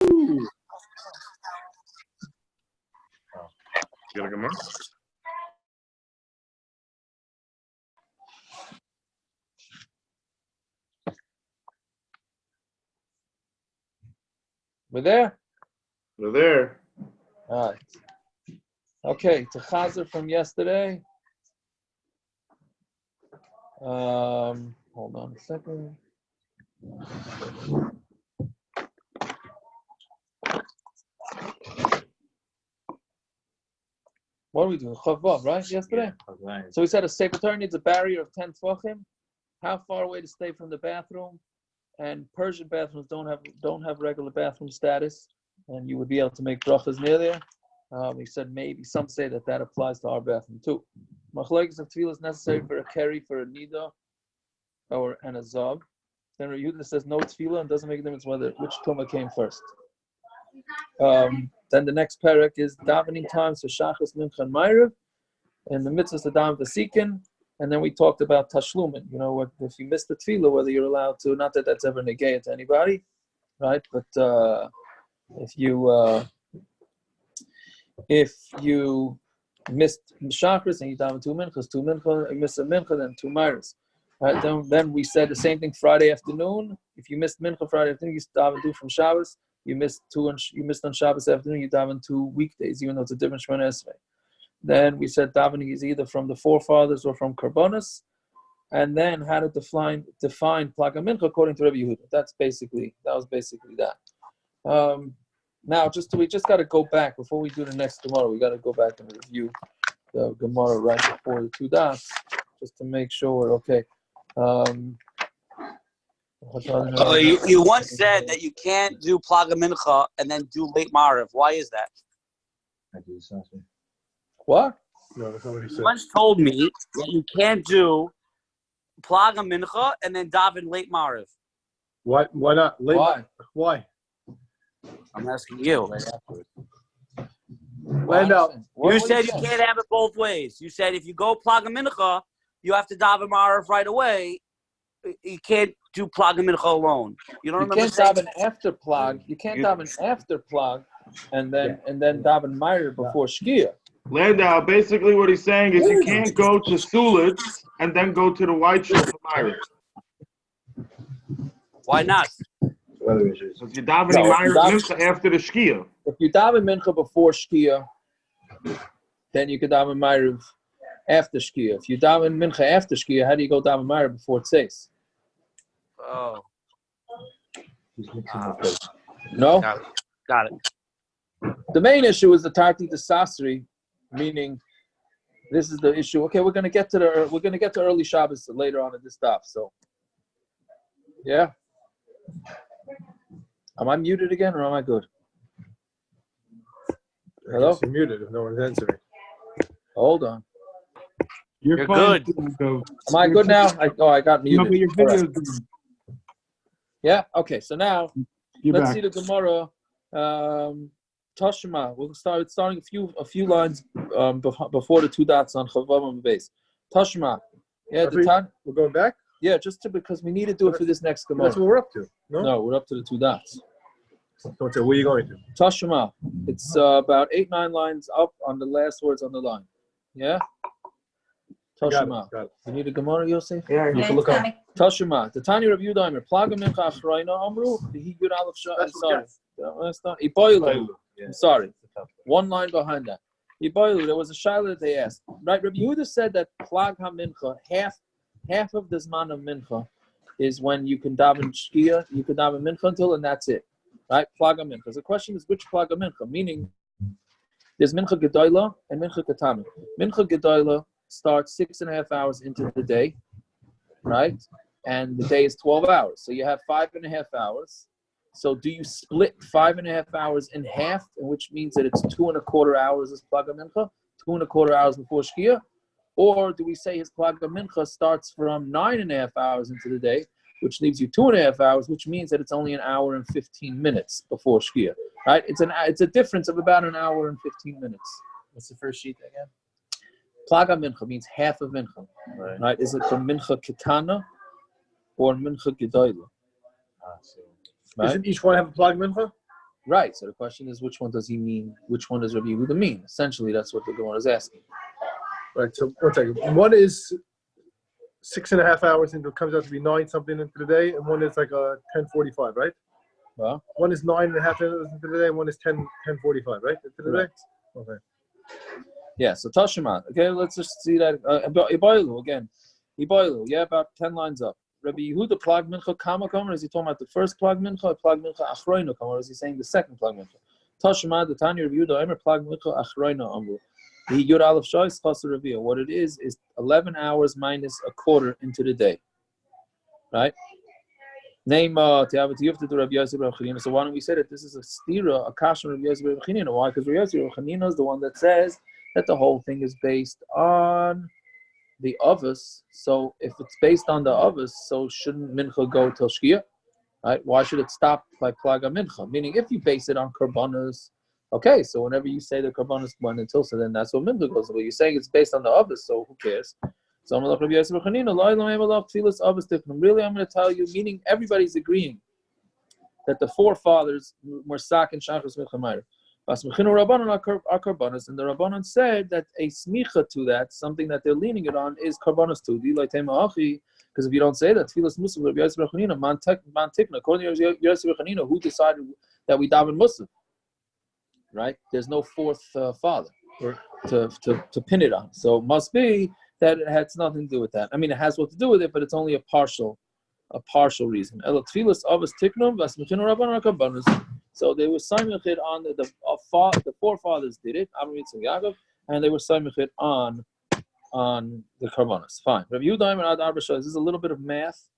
You got a Gemara? We're there? We're there. All right. Okay, to Chazer from yesterday. Hold on a second. What are we doing? Chavav, right? Yesterday? Yeah, So we said a secretary needs a barrier of 10 tvachim. How far away to stay from the bathroom? And Persian bathrooms don't have regular bathroom status, and you would be able to make brachas near there. We said maybe some say that applies to our bathroom too. Machlokes of tefillah is necessary for a keri, for a nida, and a zog. Then Yehuda says no tefillah and doesn't make a difference which tumah came first. Then the next parak is davening times for Shabbos, mincha, and maariv, and the mitzvahs to daven v'sikin. And then we talked about tashlumin. You know, what if you miss the tefillah, whether you're allowed to. Not that that's ever negayed to anybody, right? But if you missed Shabbos and you daven two minchas, you miss a mincha, then two maariv. Right? Then we said the same thing Friday afternoon. If you missed mincha Friday afternoon, you daven two from Shabbos. You missed on Shabbos afternoon, you daven 2 weekdays, even though it's a different Shemona Esrei. Then we said davening is either from the forefathers or from karbonos. And then how to define plag mincha according to Rebbe Yehuda. That was basically that. Now we just got to go back before we do the next Gemara. We got to go back and review the Gemara right before the 2 dots, just to make sure we're okay. You once said that you can't do plag mincha and then do late maariv. Why is that? I do something. What? No, that's not what he You said. once told me that you can't do plag mincha and then daven late maariv. Why not? Why? I'm asking you. You said you can't have it both ways. You said if you go plag mincha, you have to daven maariv right away. You can't do plag mincha alone. You don't remember? You can't daven after plag. You can't daven after plag, and then daven maariv before shkia. Landau, basically what he's saying is you can't go to Sulit and then go to the White Shul for maariv. Why not? Because you're davening maariv mincha after the shkia. If you daven mincha before shkia, then you can daven maariv after shkia. If you daven mincha after shkia, how do you go daven maariv before tzeis? Oh. No? Got it. The main issue is the tarti de sasri, meaning this is the issue. Okay, we're gonna get to early Shabbos later on in this stuff. So, yeah. Am I muted again, or am I good? Hello? You're muted if no one's answering. Hold on. You're good. Am I good now? I got muted. No, but your video is good. Yeah. Okay. So now You're let's back. see the Gemara. Tashma. We'll starting a few lines before the 2 dots on Chavav and base. Tashma. Yeah. We're going back? Yeah, because we need to do it for this next Gemara. That's what we're up to. No, we're up to the 2 dots. Don't say where are you going to. Tashma. It's about 8-9 lines up on the last words on the line. Yeah. Tashma. Got it. You need a Gemara, Yosef? Yeah, you can look up. Tashma. The Tanya Rav Yudaimer. Plag mincha achrayna amru. He good aleph shah. I'm sorry. I'm sorry. 1 line behind that. Iboilu. There was a shaila that they asked. Right. Rabbi Yehuda said that plag mincha, half of the zman of mincha is when you can daven shkia. You can daven mincha until, and that's it. Right. Plag mincha. The question is which plag mincha? Meaning, there's mincha gedola and mincha katana. Mincha gedola starts 6.5 hours into the day, right? And the day is 12 hours. So you have 5.5 hours. So do you split 5.5 hours in half, which means that it's 2.25 hours as plag mincha, 2.25 hours before shkia? Or do we say his plag mincha starts from 9.5 hours into the day, which leaves you 2.5 hours, which means that it's only 1 hour and 15 minutes before shkia, right? It's a difference of about 1 hour and 15 minutes. What's the first sheet again? Plag mincha means half of mincha, right? Is it from mincha ketana or mincha gedola? Right? Doesn't each one have a plag mincha? Right. So the question is, which one does he mean? Which one does Rabbi Yehuda mean? Essentially, that's what the Gemara is asking. Right. So one second. One is 6.5 hours into it comes out to be 9 something into the day, and one is like 10:45, right? Well, one is 9.5 hours into the day, and one is 10:45, right? Into the day. Okay. Yeah. So Tashima. Okay. Let's just see that. Iboilu again. Iboilu. Yeah, about 10 lines up. Rabbi Yehuda plag mincha kama kamer. Is he talking about the first plag mincha? Or plag mincha achroino kamer? Or is he saying the second plag mincha? Tashima. The Tanya Rabbi Yehuda Emer plag mincha achroino amru. The Yud Aleph Shois Chasar Revi'ah. What it is 11 hours minus a quarter into the day. Right? Name Tiavat Yufta to Rabbi Yosef Rabbi Chanina. So why don't we say that this is a stira, a kasha of Rabbi Yosef Rabbi Chanina? Why? Because Rabbi Yosef Rabbi Chanina is the one that says that the whole thing is based on the avos. So if it's based on the avos, so shouldn't mincha go till shkia? Right? Why should it stop by plaga mincha? Meaning, if you base it on karbanos, okay, so whenever you say the karbanos went until, so then that's what mincha goes. But you're saying it's based on the avos, so who cares? So I'm really, I'm going to tell you, meaning everybody's agreeing that the forefathers were sak and shachos mechamayr. Rabbanon are karbanos, and the Rabbanon said that a smicha to that, something that they're leaning it on, is karbanos too. Because if you don't say that, tefillas mussaf Rabbi Yosef Rechanina, man tikna. According to Yosef Rechanina, who decided that we daven mussaf? Right? There's no fourth father to pin it on. So it must be that it has nothing to do with that. I mean, it has what to do with it, but it's only a partial reason. So they were simchid on the forefathers did it, and they were simchid on the karbanos. Fine. Rabbi Yehuda and Ad Arba Shos. This is a little bit of math,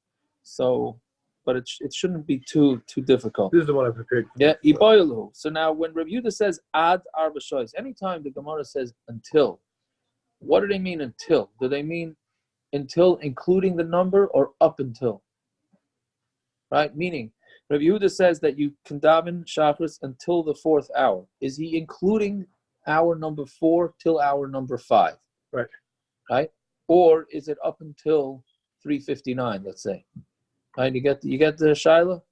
so, but it shouldn't be too difficult. This is the one I prepared. Yeah, iboilu. So now, when Rabbi Yehuda says Ad Arba Shos, anytime the Gemara says until, what do they mean until? Do they mean until including the number or up until? Right? Meaning, Rabbi Yehuda says that you can daven Shabbos until the 4th hour. Is he including hour number 4 till hour number 5? Right. Right? Or is it up until 3:59, let's say? Right? You get the Shaila?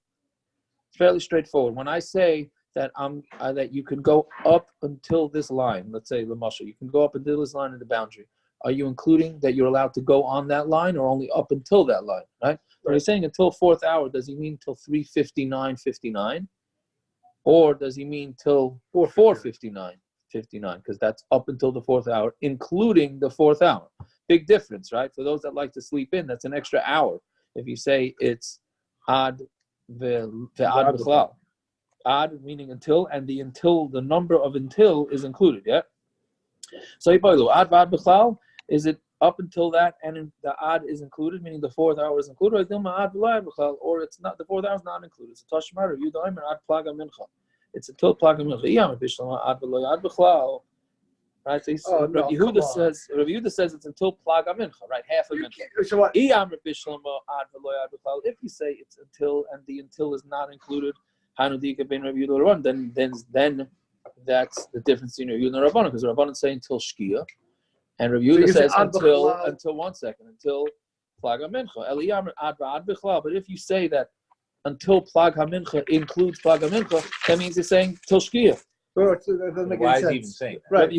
It's fairly straightforward. When I say that that you can go up until this line, let's say Lamasha, you can go up until this line in the boundary. Are you including that you're allowed to go on that line, or only up until that line? Right? When he's saying until 4th hour, does he mean till 3:59:59, or does he mean till 4:59:59? Because that's up until the 4th hour, including the 4th hour. Big difference, right? For those that like to sleep in, that's an extra hour. If you say it's ad ve'ad b'chlal. Ad meaning until, and the number of until is included, yeah? So ad v'ad b'chlal, is it up until that and the ad is included, meaning the 4th hour is included, or it's not, the 4th hour is not included. So Tashmar, you don't ad plag mincha. It's until plag mincha. Right? So Rabbi Yehuda says it's until plag mincha, right? Half a mincha. If you say it's until and the until is not included, then that's the difference between Rabbi Yehuda and Rabbanon, because Rabbanon say until shkia, and Rabbi Yehuda says until 1 second, until plag mincha. But if you say that until plag mincha includes plag mincha, that means you're saying till shkia. Why is he even saying that? Right.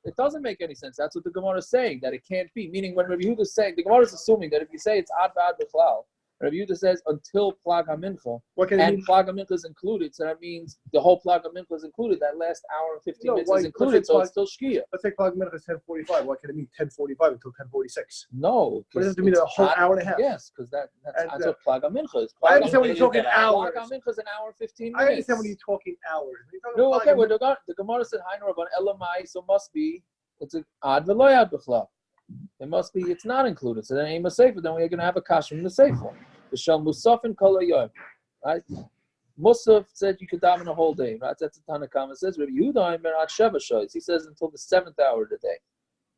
It doesn't make any sense. That's what the Gemara is saying, that it can't be. Meaning, when Rabbi Yehuda is saying, the Gemara is assuming that if you say it's ad v'ad b'chlal, Rabbi Yehuda says until plag mincha, and plag mincha is included, so that means the whole plag mincha is included. That last hour and 15 minutes is included, so it's still shkia. Let's say plag mincha is 10:45. Why can it mean 10:45 until 10:46? No, but it doesn't mean a whole hour and a half. Yes, because that's until plag mincha is. I understand when you're talking hours. Plag mincha is an hour and 15 minutes. I understand when you're talking hours. No, okay. Well, the Gemara said Hainu Rabban Elamai, so must be it's an ad v'loyad b'chlal. It must be it's not included. So then Amos safer. Then we're going to have a kasha from the sefer. The shal mussaf and kol hayom, right? Mussaf said you could daven a whole day, right? That's the Tanakama says. Rabbi Yehuda Ad Sheva Shois. He says until the 7th hour of the day,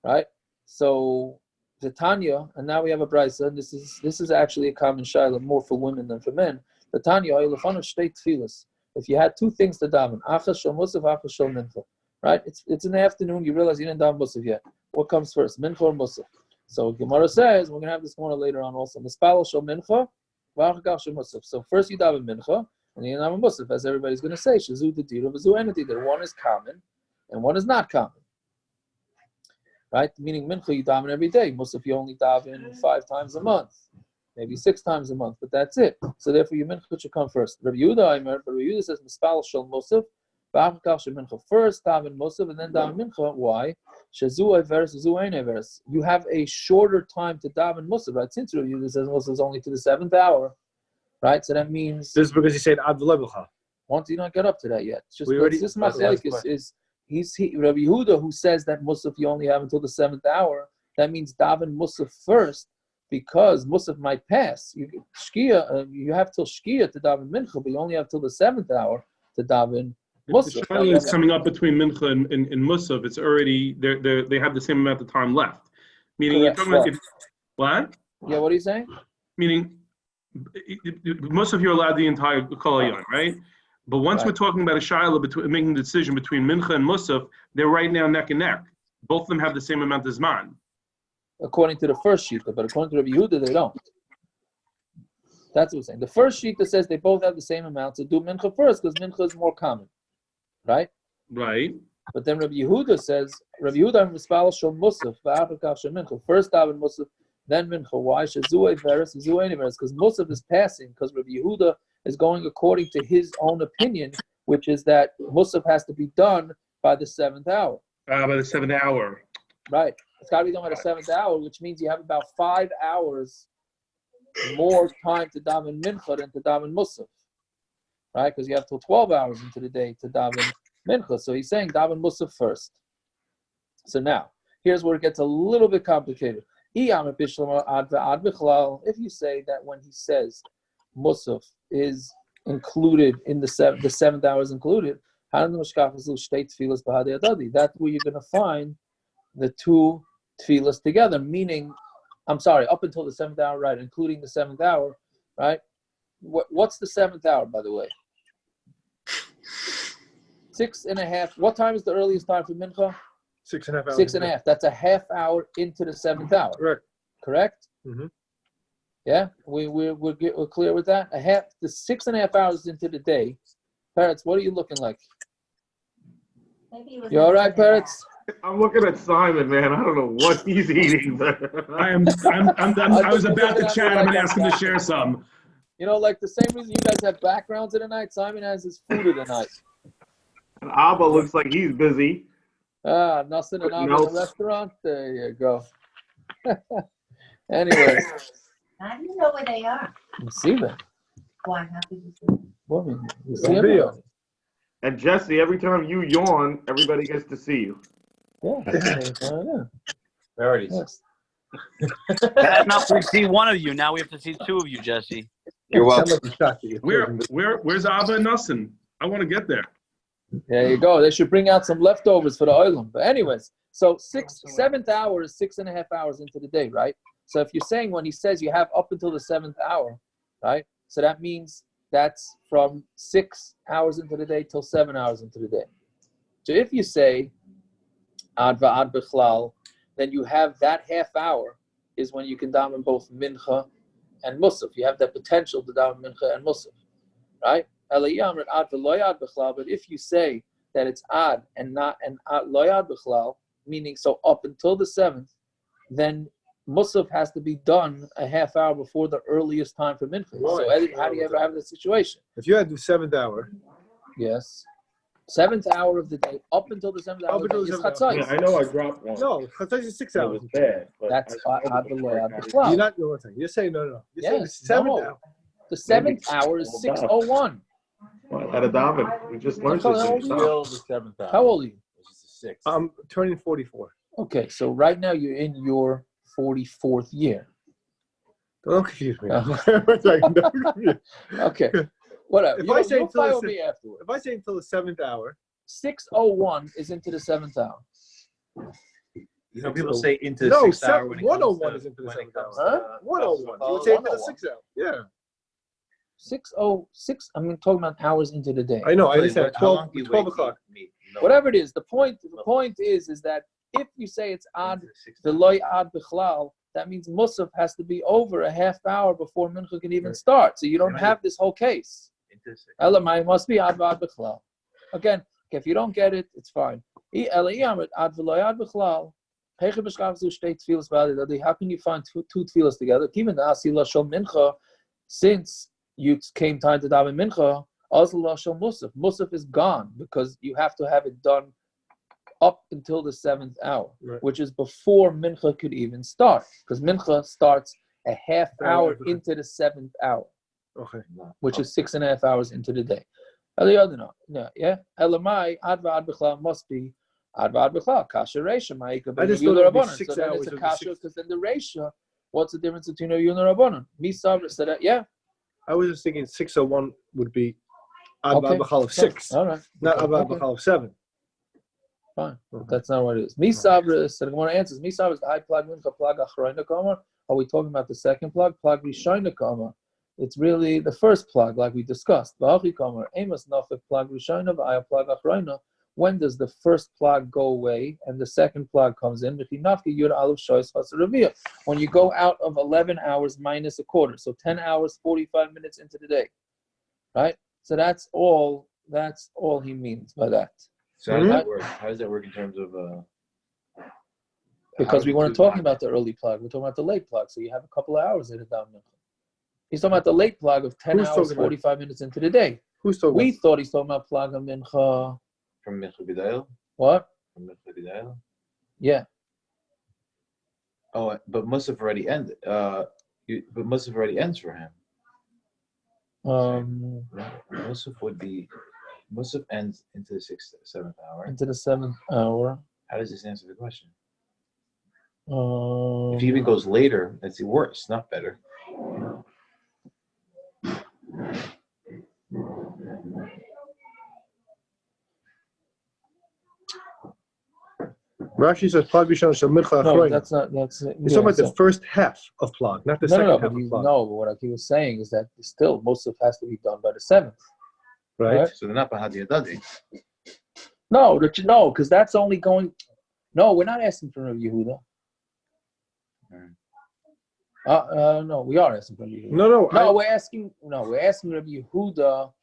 right? So the Tanya, and now we have a brayso. And this is actually a common shayla, more for women than for men. The Tanya Ilafanu shtei tefillas. If you had 2 things to daven, achas shel mussaf, achas shel mincha, right? It's in the afternoon. You realize you didn't daven mussaf yet. What comes first, mincha or mussaf? So Gemara says we're going to have this Gemara later on also. Mispalo shel mincha. So first you daven mincha, And you have a mussaf, as everybody's going to say, shazu the dir of azu entity, that one is common and one is not common. Right? Meaning mincha you daven every day. Mussaf you only daven 5 times a month, maybe 6 times a month, but that's it. So therefore your mincha should come first. Rabbi Yehuda says mispal shel mussaf, mincha first, daven mussaf, and then daven mincha. Why? Shazu everes, azu ein everes. You have a shorter time to daven mussaf, right? Since Rabbi Yehuda says mussaf is only to the 7th hour, right? So that means this is because he said havdala. once you don't get up to that yet. It's just this Machlokes is Rabbi Yehuda who says that mussaf you only have until the 7th hour. That means daven mussaf first, because mussaf might pass. You have till shkia to daven mincha, but you only have till the 7th hour to daven mussaf. The shaila is coming up between mincha and mussaf. It's already they have the same amount of time left. Meaning Correct. you're talking about what? Yeah, what are you saying? Meaning mussaf you're allowed the entire kol hayom, right? But once we're talking about a shaila between making a decision between mincha and mussaf, they're right now neck and neck. Both of them have the same amount of zman. According to the first shita, but according to Rabbi Yehuda, they don't. That's what we're saying. The first shita says they both have the same amount, so do mincha first, because mincha is more common. Right? Right. But then Rabbi Yehuda says, Rabbi Yehuda mispal shel mussaf, v'achakav shel mincha. First daven mussaf, then mincha. Why? Shazu everes, azu ein everes. Because mussaf is passing, because Rabbi Yehuda is going according to his own opinion, which is that mussaf has to be done by the 7th hour. By the 7th hour. Right. It's got to be done by the 7th hour, which means you have about 5 hours more time to daven mincha than to daven mussaf. Right? Because you have till 12 hours into the day to daven mincha. So he's saying daven mussaf first. So now, here's where it gets a little bit complicated. If you say that when he says mussaf is included in the 7th hour is included, that's where you're going to find the 2 tefillas together, meaning, I'm sorry, up until the 7th hour, right, including the 7th hour, right? What's the 7th hour, by the way? 6.5. What time is the earliest time for mincha? 6.5 hours. 6.5. That's a half hour into the 7th hour. Correct? Mm-hmm. Yeah, we're clear with that. The 6.5 hours into the day. Parrots, what are you looking like? You all right, Parrots? I'm looking at Simon, man. I don't know what he's eating. I was about to chat. I'm going to ask him to share some. You know, like the same reason you guys have backgrounds of the night, Simon has his food of the night. And Abba looks like he's busy. Nothing and Abba in the restaurant. There you go. Anyway. I didn't know where they are. You see them. Why? How did you see them? Well, you see them. And Jesse, every time you yawn, everybody gets to see you. Yeah. Priorities. Yes. Bad enough we see one of you. Now we have to see 2 of you, Jesse. You're welcome. Where's Abba and Nussin? I want to get there. There you go. They should bring out some leftovers for the oilam. But anyways, so 7th hour is 6.5 hours into the day, right? So if you're saying when he says you have up until the 7th hour, right? So that means that's from 6 hours into the day till 7 hours into the day. So if you say ad va'ad bichlal, then you have that half hour is when you can daven both mincha and mussaf. You have that potential to daven mincha and mussaf, right? But if you say that it's ad and not an ad loyad bichlal, meaning so up until the 7th, then mussaf has to be done a half hour before the earliest time for mincha. So how do you ever have this situation? If you had the 7th hour. Yes. 7th hour of the day, up until the 7th hour is chatzais. Yeah, I know I dropped one. No, chatzais is 6 hours. It was bad. That's ad bichlal. You're not doing anything. You're saying no. You're saying the 7th hour. The 7th hour is 6:01. Well, at a daven. We just learned How this. old The 7th hour. How old are you? This is 6. I'm turning 44. Okay, so right now you're in your 44th year. Don't confuse me. Okay, whatever. If I say you'll file me afterwards. If I say until the 7th hour, 6:01 is into the 7th hour. You know, people say into the 6th hour when it 101 is into the 7th hour. Huh? 101. You would say into the 6th hour. Yeah. 6:06. I'm talking about hours into the day. I know. I understand. How long do you 12 wait o'clock. Whatever it is, the point is that if you say it's ad veloy ad bichlal, that means mussaf has to be over a half hour before mincha can even start. So you don't have this whole case. Elamai must be ad v'ad b'chlal. Again, if you don't get it, it's fine. How can you find two tefillas together? Even the asila shel mincha, since you came time to daven mincha, asila shel mussaf. Mussaf is gone because you have to have it done up until the 7th hour, which is before mincha could even start, because mincha starts a half hour into the 7th hour, which is 6.5 hours into the day. Yeah. Elamai ad b'chlal must be ad b'chlal. Kasha reisha ma'ika. I just thought it would be 6 so hours. then it's a kasha, because then the reisha. What's the difference between a yun and a rabbanon? Misavra said that. Yeah. I was just thinking 6:01 would be ad b'chal of 6. All right. Not ad b'chal of 7. Fine. But that's not what it is. Misavra said. I want to answer. Misavra is the high plag mincha plag achrayna kamar. Are we talking about the second plag? Plag rishayna kamar. It's really the first plag, like we discussed. Amos nafik plag rishayna v'aya plag achrayna. When does the first plag go away and the second plag comes in? When you go out of 11 hours minus a quarter, so 10 hours, 45 minutes into the day, right? So that's all he means by that. So how does that work? How does that work in terms of? Because we weren't talking about the early plag, we're talking about the late plag. So you have a couple of hours at a daven. He's talking about the late plag of 10 hours, 45 minutes into the day. Who's talking? We thought he's talking about plag of mincha. From mincha b'dayel? What? From mincha b'dayel? Yeah. Oh, but mussaf already ended. But mussaf already ends for him. Mussaf ends into the 7th hour. Into the 7th hour. How does this answer the question? If he even goes later, that's worse, not better. Rashi says plag rishon shel mincha achrayna. No, that's not. That's. He's talking about the first half of plag, not the second half of plag. No, but what he was saying is that still most of it has to be done by the 7th. Right. So they're not bahadi adadi. No, because that's only going. No, we're not asking for Rabbi Yehuda. No, we are asking for Rabbi Yehuda. No, we're asking Rabbi Yehuda.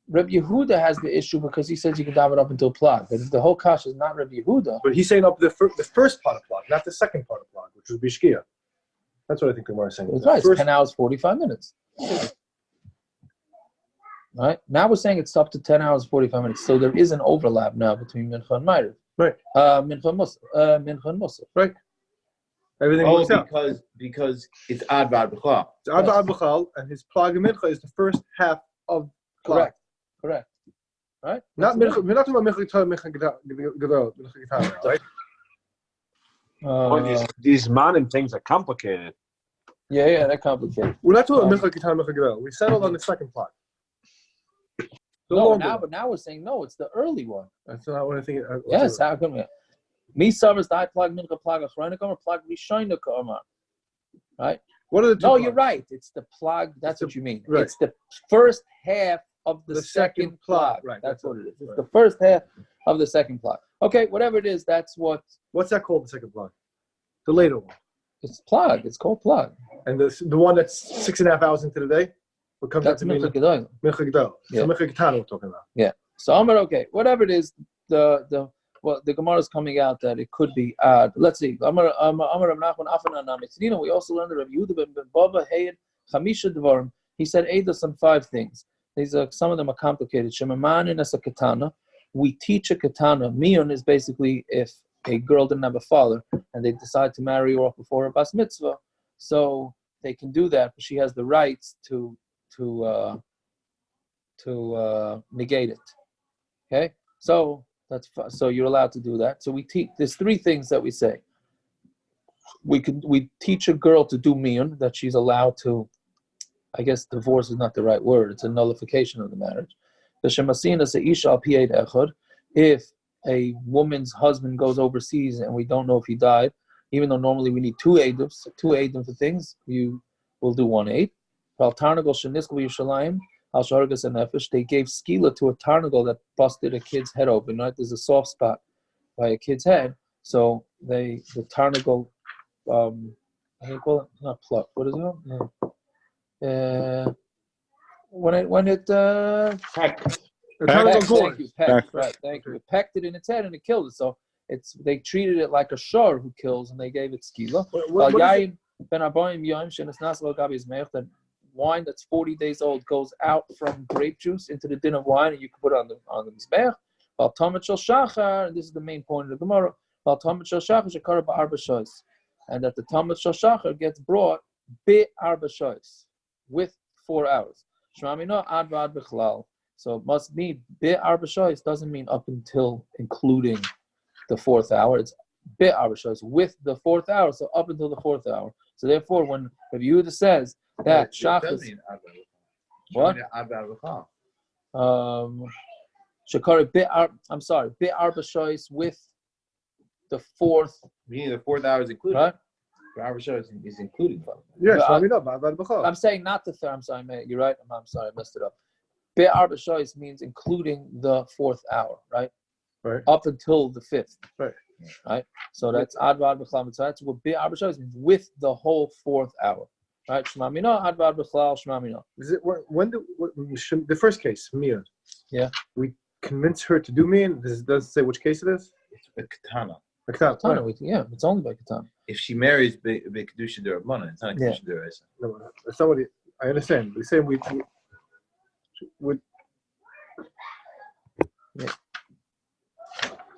Rabbi Yehuda has the issue because he says you can daven up until plag. But the whole kash is not Rabbi Yehuda. But he's saying up the first part of plag, not the second part of plag, which was bishkia. That's what I think Gemara is saying. It's right. It's 10 hours, 45 minutes. Right? Now we're saying it's up to 10 hours, 45 minutes. So there is an overlap now between mincha and maariv. Right. Mincha and mussaf. Right. Everything works out. Because it's ad b'chal. It's ad b'chal, and his plag and mincha is the first half of plag. Correct. Right? Not mincha. We're not talking about mincha gadol, right? These manim things are complicated. Yeah, they're complicated. We're not talking about mincha gadol. We settled on the second plag. But now we're saying no. It's the early one. That's not what I think. Yes, how come? Me summers die plag mincha plag achrayna kamar plag rishayna kamar. Right? What are the two? No, you're right. It's the plag. That's what you mean. Right. It's the first half of the second plag. Right. That's what it is. It's the first half of the second plag. Okay, whatever it is, that's what. What's that called? The second plag. The later one. It's plag. It's called plag. And the one that's 6.5 hours into the day. What comes that's mincha gadol. Mincha gadol. So mincha katana we're talking about. Yeah. So Amud, okay, whatever it is, the Gemara is coming out that it could be ad. Let's see. We also learned that Rabbi Yehuda ben Bava Hayed Chamisha Dvarim. He said Eidos on 5 things. Some of them are complicated. Shemamanin as a katana. We teach a katana. Miyun is basically if a girl didn't have a father and they decide to marry her off before her bas mitzvah, so they can do that, but she has the rights to negate it. Okay, so so you're allowed to do that. So we teach. There's 3 things that we say. We teach a girl to do miyun, that she's allowed to. I guess divorce is not the right word. It's a nullification of the marriage. The shemasina seisha al pied echad. If a woman's husband goes overseas and we don't know if he died, even though normally we need 2 eidim for things, you will do 1 aid. They gave skila to a tarnagel that busted a kid's head open. Right, there's a soft spot by a kid's head, so the tarnagel, how do you call it? Not pluck. What is it? when it Heck. The time pecked, of the thank you, pecked, Pecked. right? Thank you. It pecked it in its head and it killed it. So they treated it like a shor who kills, and they gave it skila. What is it? That wine that's 40 days old goes out from grape juice into the din of wine, and you can put it on the mizbeach. And this is the main point of the Gemara. And that the Talmud Shel Shachar gets brought be arba shois with 4 hours. Shmamino ad vad bichlal. So it must be be arba shois doesn't mean up until including the 4th hour. It's be arba shois with the 4th hour. So up until the 4th hour. So therefore, when Rabbi Yehuda says that shachar, what? Shakari be arba shois with the 4th. Meaning the 4th hour is included. Right? The arba shois is included. Yes, I'm saying not the 3rd. I'm sorry, man. You're right. I'm sorry, I messed it up. Be arba shois means including the 4th hour, right? Right. Up until the 5th. Right. Right. So that's advad b'chlal mitzvah. That's what be arba shois means with the whole 4th hour. Right. Shema mino advad b'chlal shema mino. Is it the first case, Mia? Yeah. We convince her to do Mia. Does it say which case it is? It's a katana. Katana, yeah, it's only by katana. If she marries be Kiddush derabbanan, it's not a Kiddush deraisa. No, that's not what I understand. We say we yeah.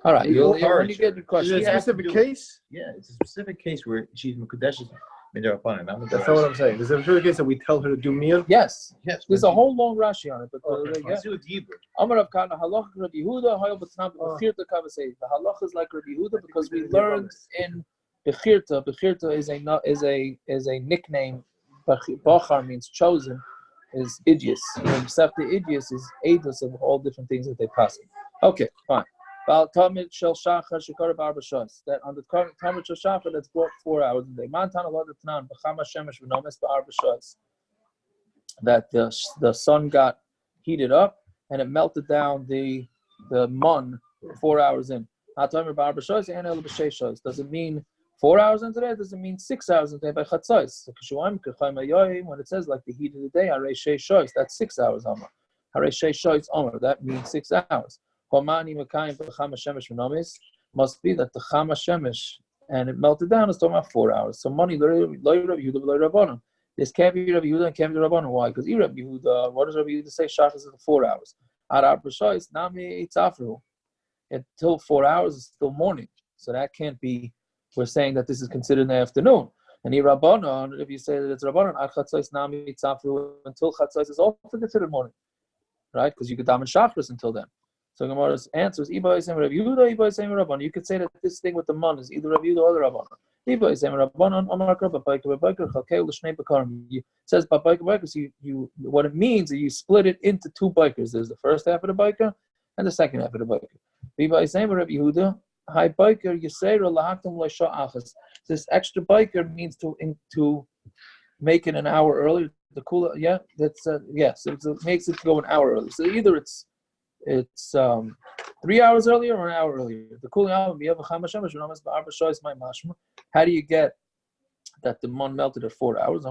All right, when you get the is question, it a specific case? Yeah, it's a specific case where she's Mekudeshes derabbanan. That's not what I'm saying. Is there a specific case that we tell her to do Mia? yes. Yes. There's a whole long Rashi on it, but Let's do it deeper. Amar of Kana halacha Rabbi Yehuda hayol b'tnam b'chirta kavasei. The halacha is like Rabbi Yehuda because we learned in b'chirta. B'chirta is a nickname. Bachar means chosen. Is idios. Septa idios is edus of all different things that they pass. Okay, fine. Talmud shel shachar shekara b'arba shois. That on the Talmud shel shachar that's brought 4 hours a day. Man tana lo d'tanan b'chama shemesh v'nomes b'arba shois. That the sun got heated up and it melted down the mun 4 hours in. Does it mean 4 hours into that? Does it mean 6 hours into by chatzos? When it says like the heat of the day, that's 6 hours. That means 6 hours. Must be that the chama shemesh and it melted down is talking about 4 hours. So money this can't be Rabbi Yehuda and can't be Rabbanon. Why? Because Rabbi Yehuda, what does Rabbi Yehuda say? Shachar is 4 hours. Until 4 hours is still morning. So that can't be, we're saying that this is considered in the afternoon. And Rabbanon, if you say that it's Rabbanon, until Chatzos is also considered morning. Right? Because you could daven Shachris until then. So Gemara's answer is, Rabbi Yehuda, you could say that this thing with the mun is either Rabbi Yehuda or the Rabbanon. It says what it means is you split it into 2 bikers. There's the first half of the biker and the second half of the biker. This extra biker means to make it an hour earlier. The cooler, yeah, that's yes, it makes it go an hour early. So either it's 3 hours earlier or an hour earlier. The cooling out. How do you get that the mun melted at 4 hours?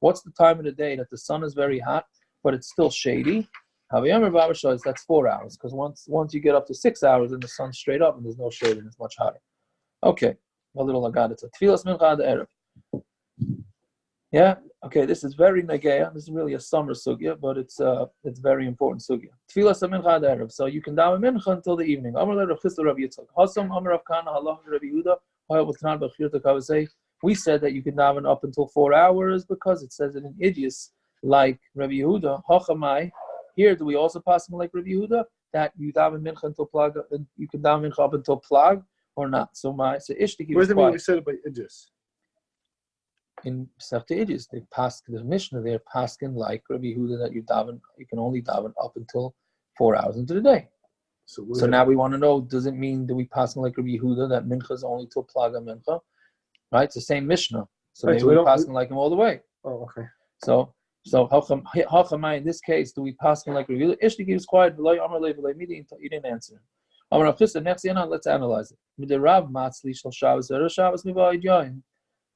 What's the time of the day that the sun is very hot, but it's still shady? That's 4 hours, because once you get up to 6 hours, then the sun's straight up and there's no shade and it's much hotter. Okay, a little agadita. Tfilas mincha ad erev. Yeah. Okay. This is very nageya. This is really a summer sugya, but it's very important sugya. Tfilas mincha ad erev. So you can daven mincha until the evening. Amar le Rav Chisda Rav Yitzchak. Hasam Amar Rav Kana Halacha Rabbi Yehuda. Hayol b'tanan b'chirta kavasei. We said that you can daven up until 4 hours because it says it in idios like Rabbi Yehuda. Hachamai. Here, do we also pass them like Rabbi Yehuda that you daven mincha until plag, and you can daven mincha up until plag or not? So Ishtiki. Where's the meaning we said it by idios? In Sefta Idis, they pass the Mishnah. They're pasking like Rabbi Yehuda that you can only daven up until 4 hours into the day. So now we want to know: does it mean do we pass like Rabbi Yehuda that mincha is only till plag and mincha? Right, it's the same Mishnah. So maybe we're passing like him all the way. Oh, okay. So Hachamai in this case, do we pass him like Rabbi Yehuda? Ishtiki was quiet. You didn't answer. Let's analyze it.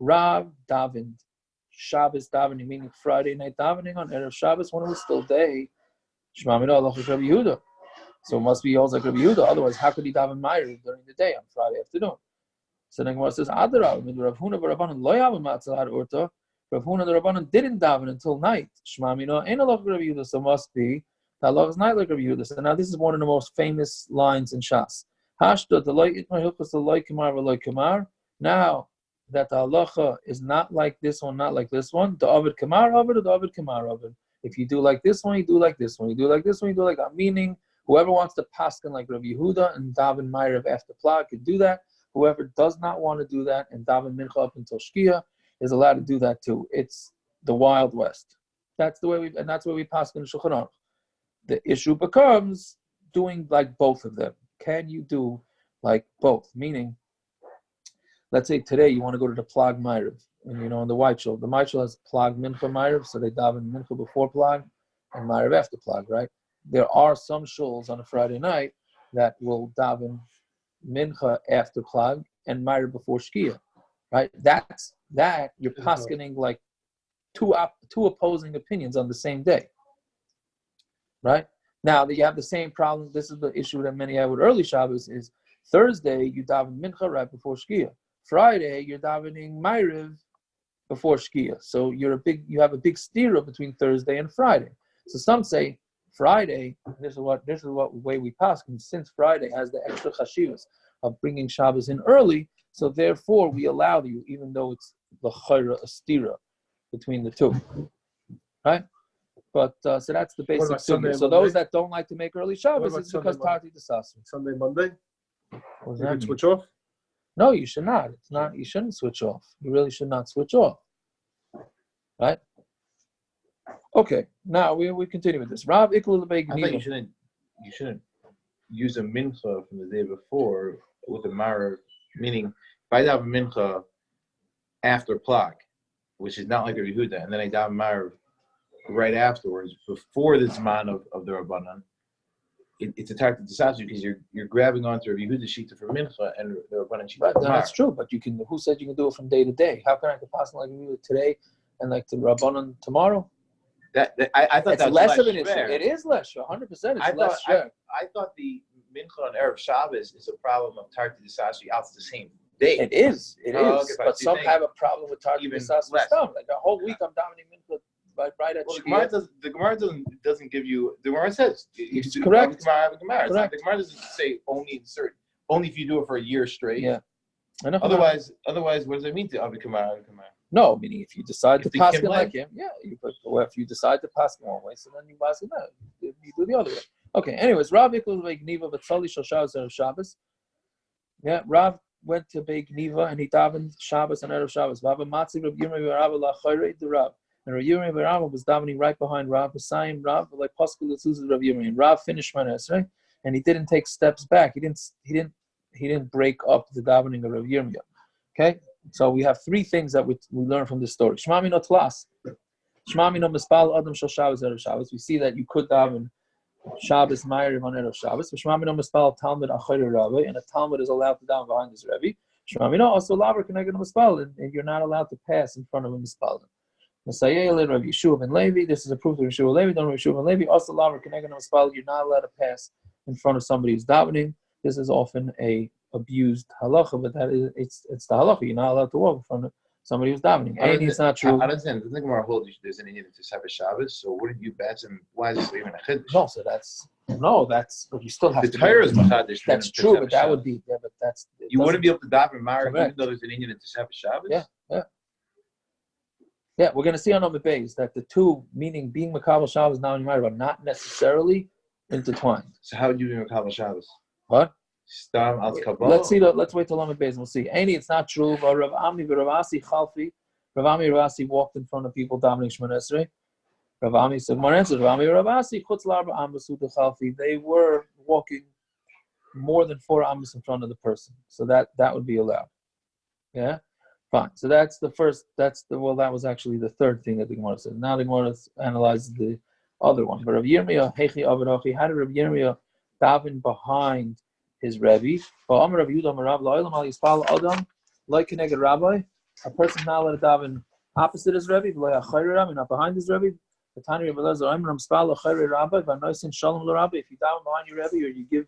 Rav davened Shabbos davening, meaning Friday night davening on erev Shabbos when it was still day. Shema mina Allah Rabbi Yehuda. So it must be also like Rabbi Yehuda. Otherwise, how could he daven maariv during the day on Friday afternoon? So then Gemara says, Adarav, Rav Huna v'Rabbanan lo yavam matzah had urta. Rav Huna the Rabbanan didn't daven until night. Shema mina ain't Allah Rabbi Yehuda. So it must be that Allah is not like Rabbi Yehuda. So now this is one of the most famous lines in Shas. Hashda the loy itmar hilchos the loy kamar v'loy kamar. Now that the halacha is not like this one, not like this one. The Ovid Kamar Ovid or the Ovid Kamar Ovid. If you do like this one, you do like this one. You do like this one, you do like that. Meaning, whoever wants to pasken like Rabbi Yehuda and daven maariv after plag can do that. Whoever does not want to do that and daven mincha up until shkia is allowed to do that too. It's the Wild West. That's the way we pasken in Shulchan Aruch. The issue becomes doing like both of them. Can you do like both? Meaning, let's say today you want to go to the plag maariv, and in the white shul. The white shul has plag mincha maariv, so they daven mincha before plag and maariv after plag, right? There are some shuls on a Friday night that will daven mincha after plag and maariv before shkia, right? That's you're paskening like two opposing opinions on the same day, right? Now that you have the same problem, this is the issue that many have with early Shabbos is Thursday you daven mincha right before shkia. Friday, you're davening maariv before shkia. So you have a big stira between Thursday and Friday. So some say Friday, this is what way we pass, and since Friday has the extra chashivas of bringing Shabbos in early, so therefore we allow you, even though it's the chayra stira between the two, right? But so that's the basic sugya. So those that don't like to make early Shabbos, it's because Tati Desasri. Sunday, Monday? What does You that can mean? switch off? No, you should not. It's not. You shouldn't switch off. You really should not switch off. Right? Okay. Now we continue with this. Rav Ikul I thought you shouldn't use a mincha from the day before with a maariv. Meaning, if I daven mincha after plag, which is not like a Yehuda, and then I daven maariv right afterwards, before the zman of the Rabbanan, it's a tactic disaster because you're grabbing onto a Yehuda shita for mincha and the Rabbanan shita right, for that's maariv. true, but you can. Who said you can do it from day to day? How can I pass like Yehuda today and like the Rabbanan tomorrow? I thought it's that's less of an issue. fair. It is less, 100%. It's less fair. I thought the mincha on erev Shabbos is a problem of tarti disasri out the same day. It is. Okay, but some have a problem with target even disasri less. stuff. Like the whole week I'm davening mincha right at shkia. The Gemara doesn't give you. The Gemara says It's correct. Correct. Correct. The Gemara doesn't say only if you do it for a year straight. Yeah. Otherwise, what does it mean to Avi Kamar? No, meaning if you decide to pass it Kim like him, or if you decide to pass it one way, so then you pass it that. You do the other way. Okay. Anyways, Rav Ikul Beit Gniva v'tzali shel Shabbos. Yeah, Rav went to Beit Gniva and he davened Shabbos and erev Shabbos. V'ava matzi Rav Yirmiyah v'Rav la'chayrei the Rav. And Rav Yirmiyah v'Rav was davening right behind Rav. B'sayim Rav like Pasken l'tzuzah Rav Yirmiyah. And Rav finished Manes, right? And he didn't take steps back. He didn't break up the davening of Rav Yirmiyah. Okay. So we have three things that we learn from this story. Shema mino tlas. Shema mino mispal adam shel Shabbos erev Shabbos. We see that you could daven Shabbos maariv on erev Shabbos. Shema mino mispal talmud achayre rabbi, and a talmud is allowed to daven behind his rebbi. Shema mino also laver keneged mispal, and you're not allowed to pass in front of a mispal. Masayel Rav Yehoshua ben Levi. This is a proof of Yehoshua Levi. Don't Rav Yehoshua ben Levi. Also laver keneged mispal. You're not allowed to pass in front of somebody who's davening. This is often a abused halacha, but it's the halacha. You're not allowed to walk in front of somebody who's davening. It's not true. I understand. The Gemara holds there's an Indian to Sabbath Shabbos. So wouldn't you bet him? Why is this even a Kiddush? That's but you still have the to. Torah is machadish. That's true, but that would be but that's you wouldn't be able to daven maariv even though there's an Indian to Sabbath Shabbos. Yeah. We're going to see on Amud Beis that the two, meaning being Makabel Shabbos now and maariv, are not necessarily intertwined. So how would you be Makabel Shabbos? What? Stam al kabbalah. Let's wait till Amud Beis and we'll see. It's not true. But Rav Ami v'Rav Asi walked in front of people davening Shemona Esrei. Rav Ami said, Rav Ami v'Rav Asi chutz l'arba amos u'chalfi. They were walking more than 4 amos in front of the person, so that would be allowed. Yeah, fine. So that's the first. That was actually the third thing that the Gemara said. Now the Gemara analyzes the other one. But Rav Yirmiyah, Heichi Avadachi, how did Rav Yirmiyah daven behind his rebbi? Like a negative rabbi. A person not allowed to daven opposite his rebbi, not behind his rebbi. The Tani Rebbe Lezer, I'm Spala Chayre Rabbi, Vanoisin Shalom Rabbi. If you daven behind your rebbi, or you give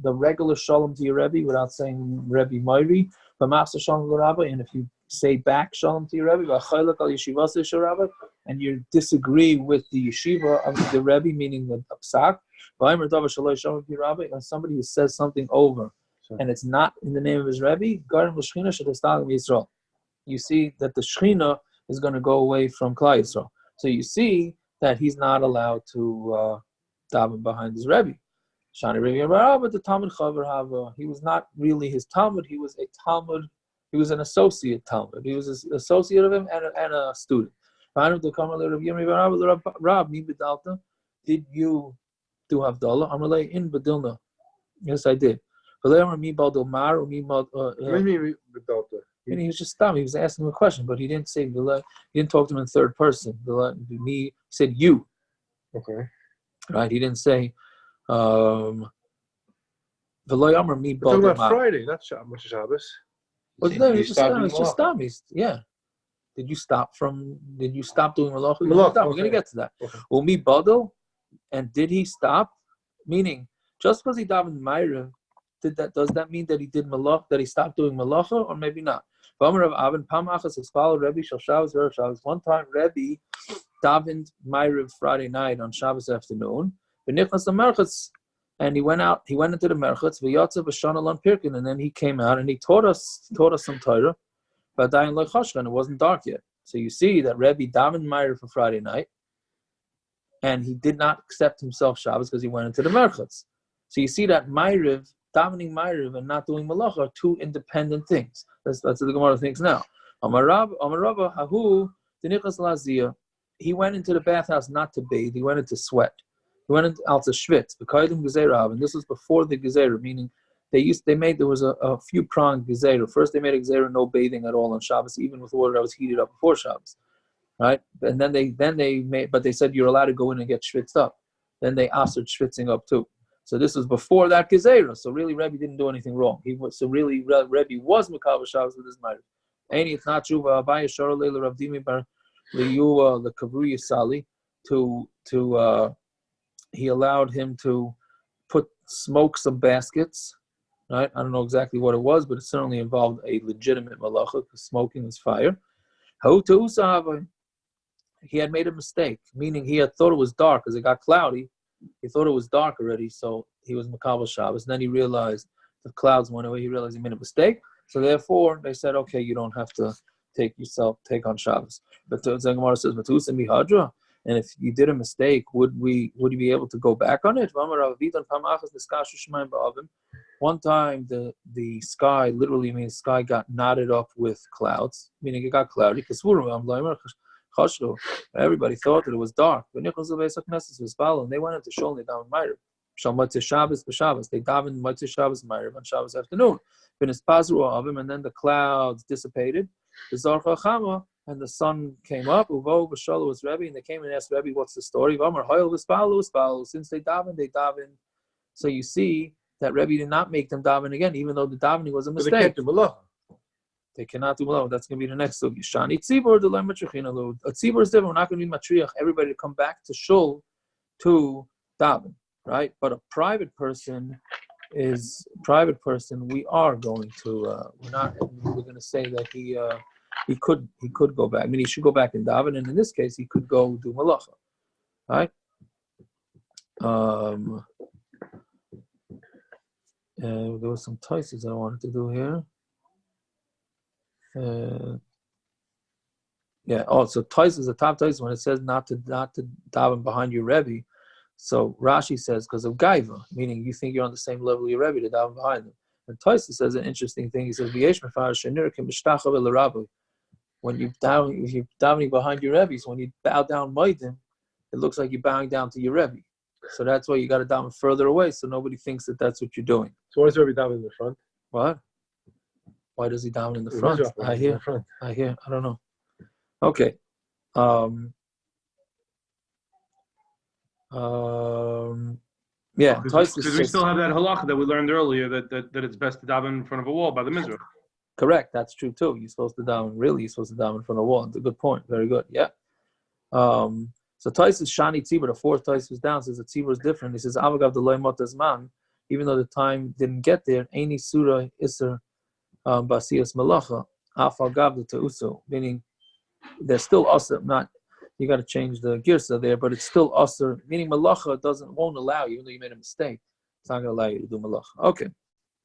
the regular shalom to your rebbi without saying rebbi maariv, V'mafsa Shalom Rabbi, and if you say back shalom to your rebbi, V'chaylak al yeshivas Rabbi, and you disagree with the yeshiva of the rebbi, meaning the psak, V'aymer Davar Shaloi Shalom to your rabbi, and somebody who says something over, and it's not in the name of his rebbi, Garim l'Shechina Shadestalim Yisrael. You see that the Shechina is going to go away from Klal Yisrael. So you see that he's not allowed to daven behind his rebbi. Shani Rebbe Barabba, the Talmud Chaver Hava. He was not really his Talmud. He was a Talmud. He was an associate Talmud. He was an associate of him and a student. Did you do havdala? Amalei in Badilna. Yes, I did. And he was just dumb. He was asking him a question, but he didn't say Vila. He didn't talk to him in third person. Me, he said you. Okay. Right? He didn't say V'lo Yomer mi We're talking Bal about Friday, not Shabbos. But no, it's just dumb. Yeah. Did you stop doing melacha? We're going to get to that. Umi Badal, and did he stop? Meaning, just because he davened maariv, does that mean that he did melacha, that he stopped doing melacha, or maybe not? One time, Rebbi davened maariv Friday night on Shabbos afternoon. And he went into the merchutz, and then he came out and he taught us some Torah, but it wasn't dark yet. So you see that Rebbe davened maariv for Friday night, and he did not accept himself Shabbos because he went into the merchutz. So you see that davening maariv and not doing melacha are two independent things. That's what the Gemara thinks now. He went into the bathhouse not to bathe. He went into sweat. He went into Alta Schwitz, and this was before the Gezerah, meaning there was a few pronged Gezerah. First they made a Gezerah no bathing at all on Shabbos, even with water that was heated up before Shabbos. Right? And then they said you're allowed to go in and get schwitzed up. Then they asked schwitzing up too. So this was before that Gezerah. So really Rebbe didn't do anything wrong. Rebbe was Mekav Shabbos with his maariv. Ain't it's not true. Abaya Shara Leila Rav Dimi Bar Liyu the Kavru Yisali to he allowed him to smoke some baskets, right? I don't know exactly what it was, but it certainly involved a legitimate melacha because smoking is fire. He had made a mistake, meaning he had thought it was dark because it got cloudy. He thought it was dark already, so he was Makabel Shabbos. And then he realized the clouds went away. He realized he made a mistake. So therefore, they said, okay, you don't have to take on Shabbos. But the Gemara says, and if you did a mistake, would you be able to go back on it? One time, the sky literally means sky got knotted up with clouds, meaning it got cloudy. Everybody thought that it was dark. And they went into Shul and they davened maariv. Shabbos, they davened Motzei Shabbos maariv on Shabbos afternoon. And then the clouds dissipated. And the sun came up. Uvo b'shala was Rebbe, and they came and asked Rebbe, "What's the story?" Since they daven. So you see that Rebbe did not make them daven again, even though the davening was a mistake. But they can't do melacha. They cannot do melacha. That's going to be the next sugi. Shani tzibur the lemachrichina. A tzibur is different. We're not going to be matriach everybody to come back to shul to daven, right? But a private person. We are going to. We're going to say that he could go back. I mean, he should go back and daven, and in this case, he could go do melacha, right? There was some taises I wanted to do here. So taises, the top taises when it says not to daven behind your rebbi. So Rashi says because of gaiva, meaning you think you're on the same level of your rebbi to daven behind them. And Taisa says an interesting thing. He says when you're davening behind your rebbe, so when you bow down maidim, it looks like you're bowing down to your rebbe. So that's why you got to daven further away, so nobody thinks that that's what you're doing. So why does Rebbe daven in the front? What? Why does he daven in the front? I hear. I don't know. Okay. Because we still have that halacha that we learned earlier that it's best to daven in front of a wall by the mizrach. Correct. That's true too. You're supposed to daven. Really, you're supposed to daven in front of the wall. It's a good point. Very good. Yeah. So Tais is Shani Tzibur. The fourth Tais was down. Says the Tzibur is different. He says Avagav the Loy Motas Man. Even though the time didn't get there, Aini Surah Isser Basias Melacha Afal Gav the Teuso. Meaning, they're still usher. Not you got to change the girsa there, but it's still usher. Meaning Melacha won't allow you, even though you made a mistake. It's not going to allow you to do Melacha. Okay.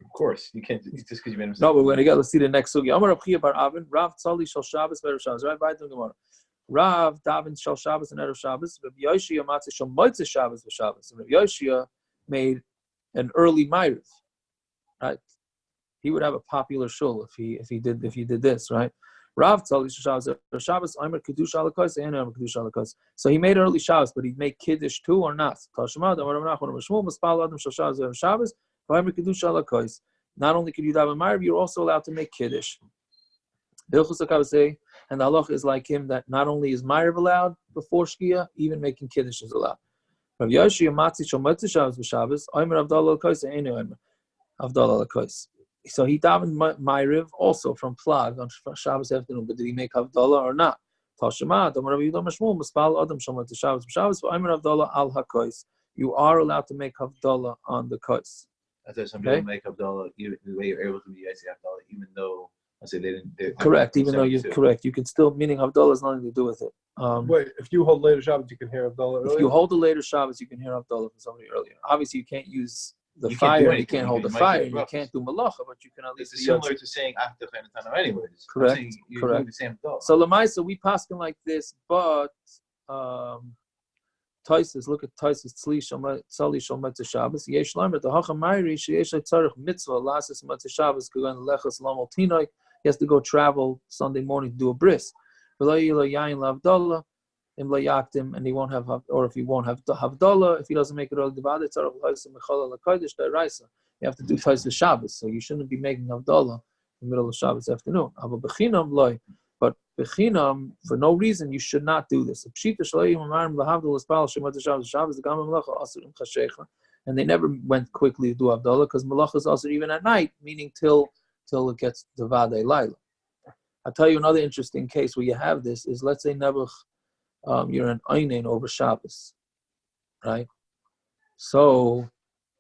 Of course, you can't just because you made a mistake. No, but we're going to get. Let's see the next sugi. Amar Rav Chia bar Avin Rav Tzali Shal Shabbos Erev Shabbos. Right, by the Gemara. Rav daven Shal Shabbos and Erev Shabbos. Rabbi Yehoshua Matzah Shal Motzei Shabbos v'Shabbos. And Rabbi Yehoshua made an early maariv. Right, he would have a popular shul if he did this. Right, Rav Tzali Shal Shabbos Erev Shabbos. Aimer Kiddush alakos and Aimer Kiddush alakos. So he made early Shabbos, but he'd make Kiddush too or not. Tashma Amar Rav Nachman Rav Shmuel Mispal Adam Shal Shabbos Erev Shabbos. Aimer Kiddush alakos. Not only could you daven maariv, you're also allowed to make Kiddush. And the halacha is like him that not only is maariv allowed before Shkia, even making Kiddush is allowed. Rav Yehoshua Matzi Shal Motzei Shabbos v'Shabbos, Omer havdala l'kos and Eino Omer havdala l'kos. So he davened maariv also from plag on Shabbos afternoon, but did he make havdala or not? Tashema, Amar Rav Yehuda Mashmuel, Mispal Adam Shal Motzei Shabbos v'Shabbos, Omer havdala al hakos. You are allowed to make havdala on the kos. I thought some people make havdala even the way you're able to be havdala, even though I say they didn't. Correct, even though you're correct, you can still meaning havdala has nothing to do with it. Wait, if you hold later Shabbos, you can hear havdala earlier. If you hold the later Shabbos, you can hear havdala from somebody earlier. Obviously, you can't use the fire. You can't hold the fire. You can't do melacha, but you can at least. It's similar to saying after Chinatana, anyways. Correct. Correct. The same thought. So Lamaisa, we pasken like this, but Taisus, look at Taisus Tzli Shal Motzei Shabbos. Yesh Lamer the Hacha Mayri Sheyesh Tzarich Mitzvah Lasis Motzei Shabbos Kugan Lechas Lamol Tinoi. He has to go travel Sunday morning to do a bris. And he won't have, or if he won't have havdala, if he doesn't make it early, you have to do Taisus Shabbos. So you shouldn't be making havdala in the middle of Shabbos afternoon. But bechinam, for no reason, you should not do this. And they never went quickly to do havdala because melacha is also even at night, meaning till it gets to Vadei Laila. I'll tell you another interesting case where you have this is, let's say Nebuch, you're an Einin over Shabbos, right? So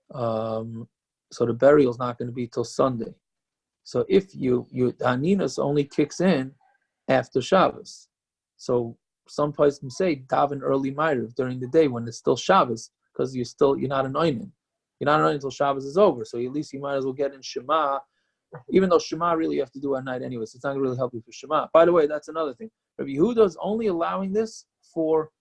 the burial's not going to be till Sunday. So if you Aninus only kicks in after Shabbos. So some person say daven early maariv during the day when it's still Shabbos, because you're not an Einin. You're not an Einin until Shabbos is over. So at least you might as well get in Shema. Even though Shema really you have to do at night anyway, so it's not going to really help you for Shema. By the way, that's another thing. Rabbi Yehuda is only allowing this for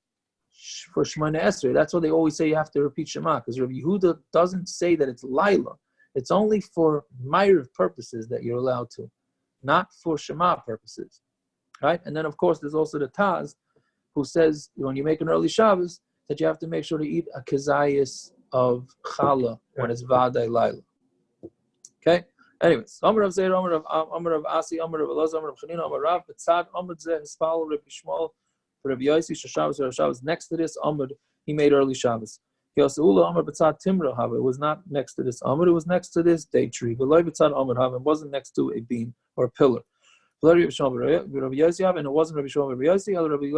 Shemona Esrei. That's why they always say you have to repeat Shema, because Rabbi Yehuda doesn't say that it's Laila. It's only for maariv purposes that you're allowed to, not for Shema purposes, right? And then of course there's also the Taz, who says when you make an early Shabbos that you have to make sure to eat a kezayis of challah when it's Vadei Laila. Okay. Anyways, Amar of Zeir, Amar of Asi, Amar of Elazar, Amar of Chanina, Amar Rav, Betzad, Amud Zeh, Hispal, Rabbi Shmuel, Rabbi Yossi, Shabbos. Next to this Amud, he made early Shabbos. Kiyoseula, Amar Betzad Timra Hava. It was not next to this Amud, it was next to this date tree. But Loi Betzad Amud Hava, it wasn't next to a beam or a pillar. Rabbi Yossi Hava, and it wasn't Rabbi Shmuel, Rabbi Yossi, Rabbi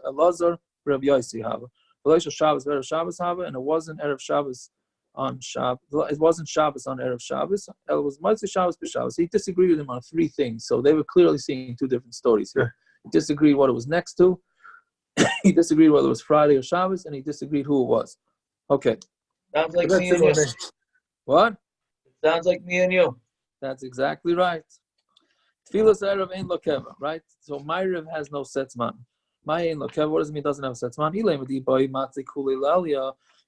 Elazar, Rabbi Yossi Hava. Erev Shabbos Hava, and it wasn't Erev Shabbos on Shabbos. It wasn't Shabbos on Erev Shabbos. It was Motzei Shabbos b'Shabbos. He disagreed with him on three things. So they were clearly seeing two different stories here. He disagreed what it was next to. He disagreed whether it was Friday or Shabbos, and he disagreed who it was. Okay. Sounds like me and you. What? Sounds like me and you. That's exactly right. Tfilas erev ein lo keva, right? So maariv has no setzman. My ein lo keva, what does it mean? It doesn't have a setzman.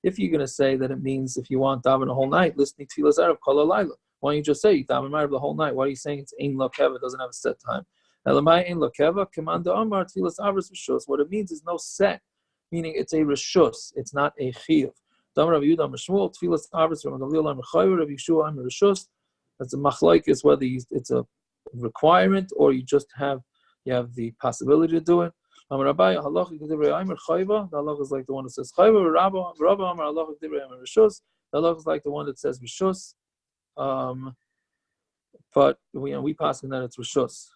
If you're going to say that it means if you want daven the whole night, listening to Tfilas erev kol halayla. Why don't you just say daven maariv the whole night? Why are you saying it's ein lo keva? It doesn't have a set time. Elamai ein lo keva kemanda amar Tfilas avros reshus. What it means is no set, meaning it's a reshus. It's not a chiyuv. Damar Rav Yehuda Mashmuel Tfilas avros from Gamliel Amar Chayur Rav Yehoshua Amar reshus. That's a Machlokes whether it's a requirement or you have the possibility to do it. Amar Rabbi halacha k'divrei Amar chayva. The halacha is like the one that says chayva. Rabba Amar halacha k'divrei Amar reshus. The halacha is like the one that says reshus. But we pass in that it's reshus.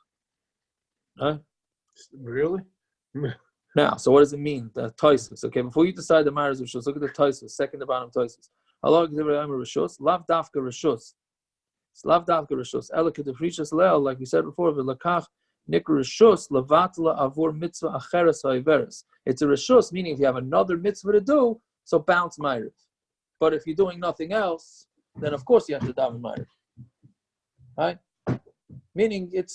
Right? Really? Now, so what does it mean? The Taisus. Okay, before you decide the matter is reshus, look at the Taisus, second to bottom Taisus. Allah reshus, lav dafka reshus. Lav dafka reshus. Elaka de frishas leil, like we said before, v'lakach nik reshus levatla avur mitzvah acheres ha'iveres. It's a reshus, meaning if you have another mitzvah to do, so bounce maariv. But if you're doing nothing else, then of course you have to daven maariv. Right? Meaning it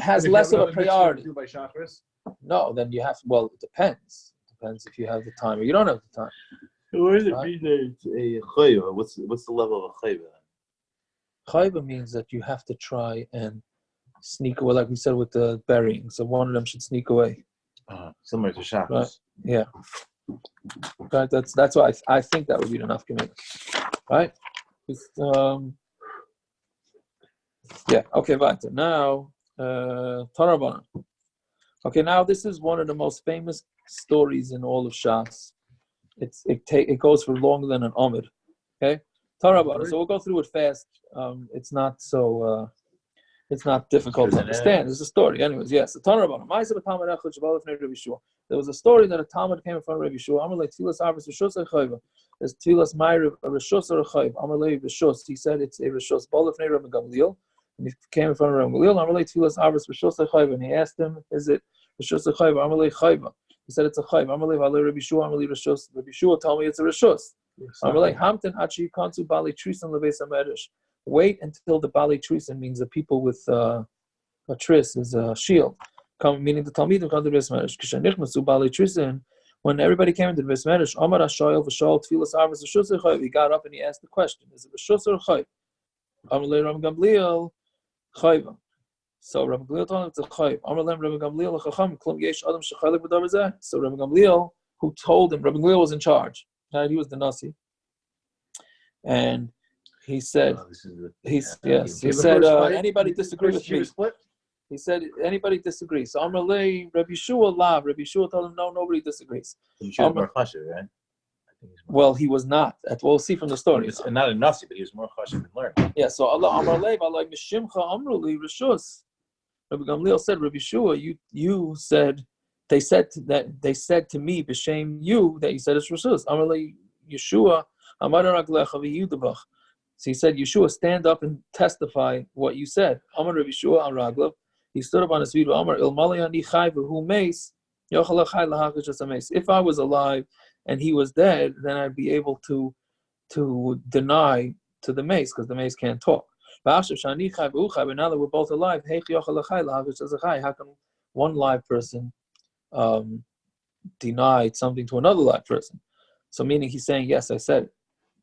has less of a priority. By chakras? No, then you have. Well, it depends. Depends if you have the time or you don't have the time. Where is it? It's a chayva. What's the level of a chayva? Chayva means that you have to try and sneak away, like we said with the burying. So one of them should sneak away. Similar to Shabbos. Right? Yeah. Right. That's why I think that would be enough commitment. Right. Yeah. Okay. Right. Now, Tarabana. Okay. Now this is one of the most famous stories in all of Shas. It goes for longer than an Amud. Okay. Tarabana. So we'll go through it fast. It's not so. It's not difficult to understand. It's a story. Anyways, yes. The Tarabana. There was a story that a Talmud came in front of Yehoshua. Amar le tfilas avos reshus or chayva. There's tfilas maariv a reshus or a chayv. Amar le reshus. He said it's a reshus. B'olefnei Rabbi Gamliel. And he came in front of Rabbi Gamliel. Amar le tfilas avos reshus or chayva. And he asked him, "Is it reshus or chayva?" Amar le chayva. He said it's a chayv. Amar le v'alei Rabbi Yehoshua. Amar le reshus. Rabbi Yehoshua told me it's a reshus. Amar le hamten achi kantu bali trisan lebeis hamedrash. Wait until the bali trisan means the people with a tris is a shield. Meaning the Talmidim come to the Beis Medrash. When everybody came into the Beis Medrash, Amar Hashoyel v'Shoel Tfilas Avos Reshus or Chayv. He got up and he asked the question: is it Reshus or Chayv? Amar le Rabbi Gamliel Chayv. So Rabbi Gamliel told him it's a Chayv. Amar le Rabbi Gamliel Chacham Klum Yesh Adam Shechalek B'Davar Zeh. So Rabbi Gamliel, who told him, Rabbi Gamliel was in charge. Right? He was the Nasi, and he said, he said, anybody disagree with me? He said, anybody disagrees? So Amar le Rabbi Yehoshua lav. Rabbi Yehoshua told him, no, nobody disagrees. More chashiv, right? Well, he was not. We'll see from the story. And not a nasi, but he was more chashiv than learned. Yeah. So Allah Amar le v'alai mishimcha amru li reshus. Rabbi Gamliel said, Rabbi Yehoshua, you said they said to me b'shem you that you said it's reshus. Amar le Yehoshua amar raglecha v'yudavach. So he said, Yehoshua, stand up and testify what you said. Amar Rabbi Yehoshua al raglav. He stood up on his feet. Amar ilmali ani chai v'hu meis yochel chai lahakash as a meis. If I was alive and he was dead, then I'd be able to deny to the mace because the mace can't talk. But now that we're both alive, how can one live person deny something to another live person? So meaning he's saying, yes, I said it.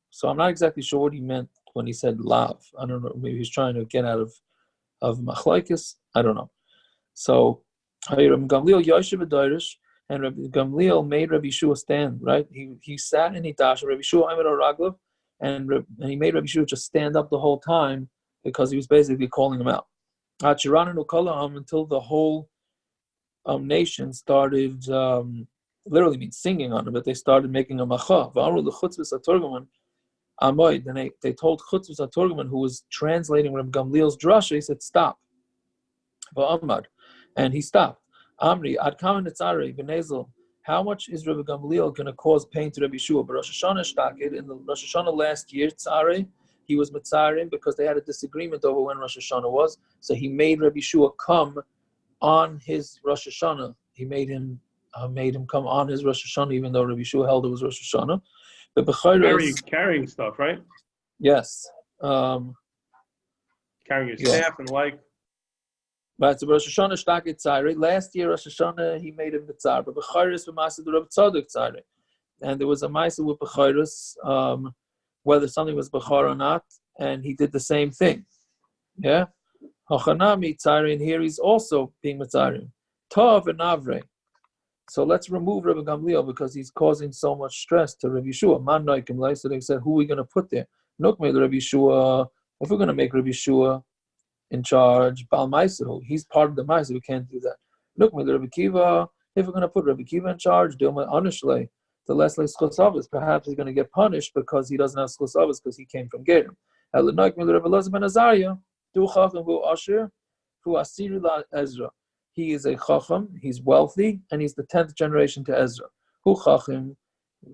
So I'm not exactly sure what he meant when he said lav. I don't know. Maybe he's trying to get out of Machlokes. I don't know. So Rabbi Gamliel Yoshev Adirish, and Rabbi Gamliel made Rabbi Yehoshua stand, right? He sat and he dashed. Rabbi Yehoshua Amid Raglav, and he made Rabbi Yehoshua just stand up the whole time because he was basically calling him out. Until the whole nation started, literally means singing on him, but they started making a macha. Amud, and they told Chutzvus HaTorgaman, who was translating Rabbi Gamliel's drasha, he said, stop. Amud, and he stopped. Amri, ad kama nitzarei b'nezel. How much is Rabbi Gamliel going to cause pain to Rabbi Yehoshua? But Rosh Hashanah shtakid, in the Rosh Hashanah last year, tzarei, he was mitzarim because they had a disagreement over when Rosh Hashanah was. So he made Rabbi Yehoshua come on his Rosh Hashanah. He made him come on his Rosh Hashanah, even though Rabbi Yehoshua held it was Rosh Hashanah. But carrying stuff, right? Yes. Carrying your staff and like. Right, so Rosh Hashanah shtakid tzarei. Last year Rosh Hashanah he made him mitzar, but b'chayris b'masad Reb Tzadok tzarei. And there was a ma'aseh with b'chayris, whether something was b'char or not, and he did the same thing. Yeah, hachanami tzarei, and here he's also being mitzarim. Tov and avrei. So let's remove Rabbi Gamliel because he's causing so much stress to Rabbi Yehoshua. Man noikim lai. So they said, who are we going to put there? Nukmei Rabbi Yehoshua. If we're going to make Rabbi Yehoshua in charge, Baal Maisahu, he's part of the Maisahu, we can't do that. Nukmei Rabbi Kiva. If we're going to put Rabbi Kiva in charge, Dilma Anishlei, the Leslie Schosavas, perhaps he's going to get punished because he doesn't have Schosavas because he came from Gerim. Nukmei Rabbi Elazar ben Azariah. Du chacham hu asher hu asiru la Ezra. He is a chacham. He's wealthy, and he's the 10th generation to Ezra. Hu chacham.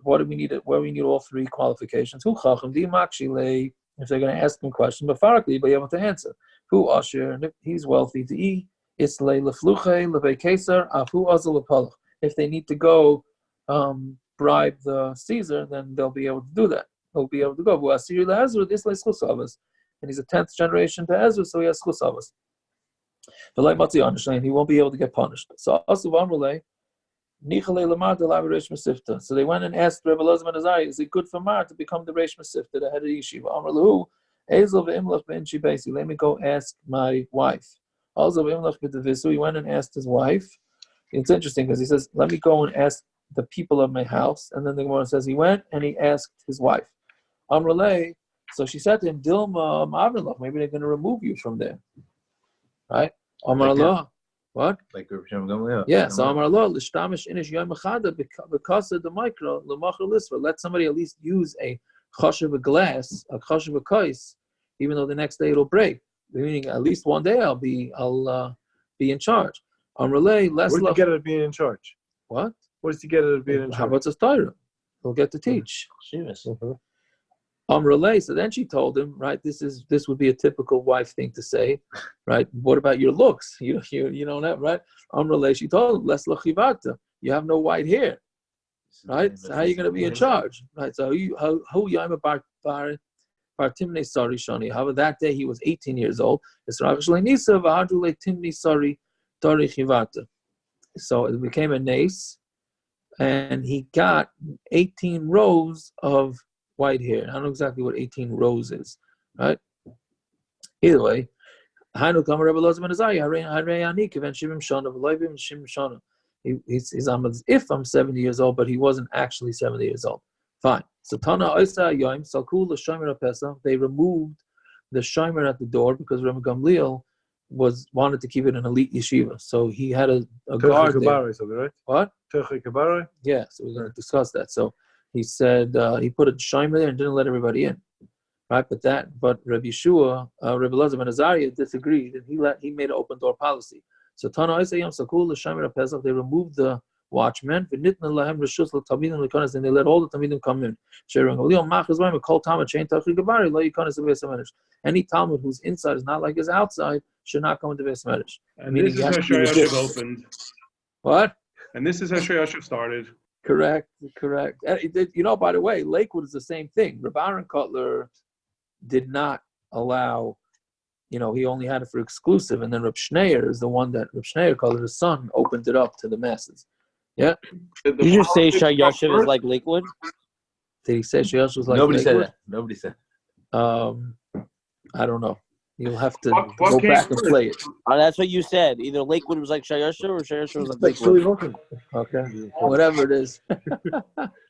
What do we need? Where we need all three qualifications. Hu chacham di makshile. If they're going to ask him a question, but farakli, be able to answer. Hu asher. He's wealthy. Di islay lefluche leve kesar ahu azal lepalach. If they need to go bribe the Caesar, then they'll be able to do that. He'll be able to go. And he's a 10th generation to Ezra, so he has chusavas. But like Matzi understand, he won't be able to get punished. So so they went and asked Rebbe Elazar ben Azariah, is it good for Mar to become the Reish Masifta, the head of the yeshiva? Let me go ask my wife. He went and asked his wife. It's interesting because he says, let me go and ask the people of my house. And then the Gemara says he went and he asked his wife. So she said to him, Dilma, maybe they're going to remove you from there. Right? Amar Allah. What? Like Gamliel. Yeah, so Amar Allah, l'shtamish inish yom echada because of the micro, l'machar lisva. Let somebody at least use a chashav a glass, a chashav a kais, even though the next day it'll break. Meaning at least one day I'll be in charge. Where did you get it of being in charge? What? What did you get it of being in charge? How about the Torah? He'll get to teach. Relay. So then she told him, right? This would be a typical wife thing to say, right? What about your looks? You don't have, right? Relay. She told him, "Les lachivata. You have no white hair, right? So how are you going to be in charge, right? So who yama bar timnei sari shani? However, that day he was 18 years old. It's ravshlei nisa v'hadrulei timnei sari dari chivata. So it became a nace, and he got 18 rows of white hair. I don't know exactly what 18 rows is, right? Either way, he's if I'm 70 years old, but he wasn't actually 70 years old. Fine. So they removed the shomer at the door because Rabbi Gamliel wanted to keep it an elite yeshiva. So he had a guard there. Right? What? Yeah, so we're going to discuss that. So he said he put a shomer there and didn't let everybody in, right? But Rabbi Yehoshua, Rabbi Elazar ben Azariah disagreed, and he made an open door policy. So Tana Isayam Sakul Shomer Pesach, they removed the watchmen, and they let all the Talmidim come in. Any Talmud whose inside is not like his outside should not come into Beis Medrash. And this is how Shayashiv opened. What? And this is how Shayashiv started. Correct. By the way, Lakewood is the same thing. Reb Aaron Kotler did not allow, he only had it for exclusive, and then Reb Schneier is the one that Reb Schneier Kotler, his son, opened it up to the masses. Yeah. Did you say Shayashiv is like Lakewood? Did he say Shayashiv was like Nobody Lakewood? said that. Nobody said. I don't know. You'll have to go back and play it. That's what you said. Either Lakewood was like Shayashiv or Shayashiv was like Lakewood. Okay. Whatever it is.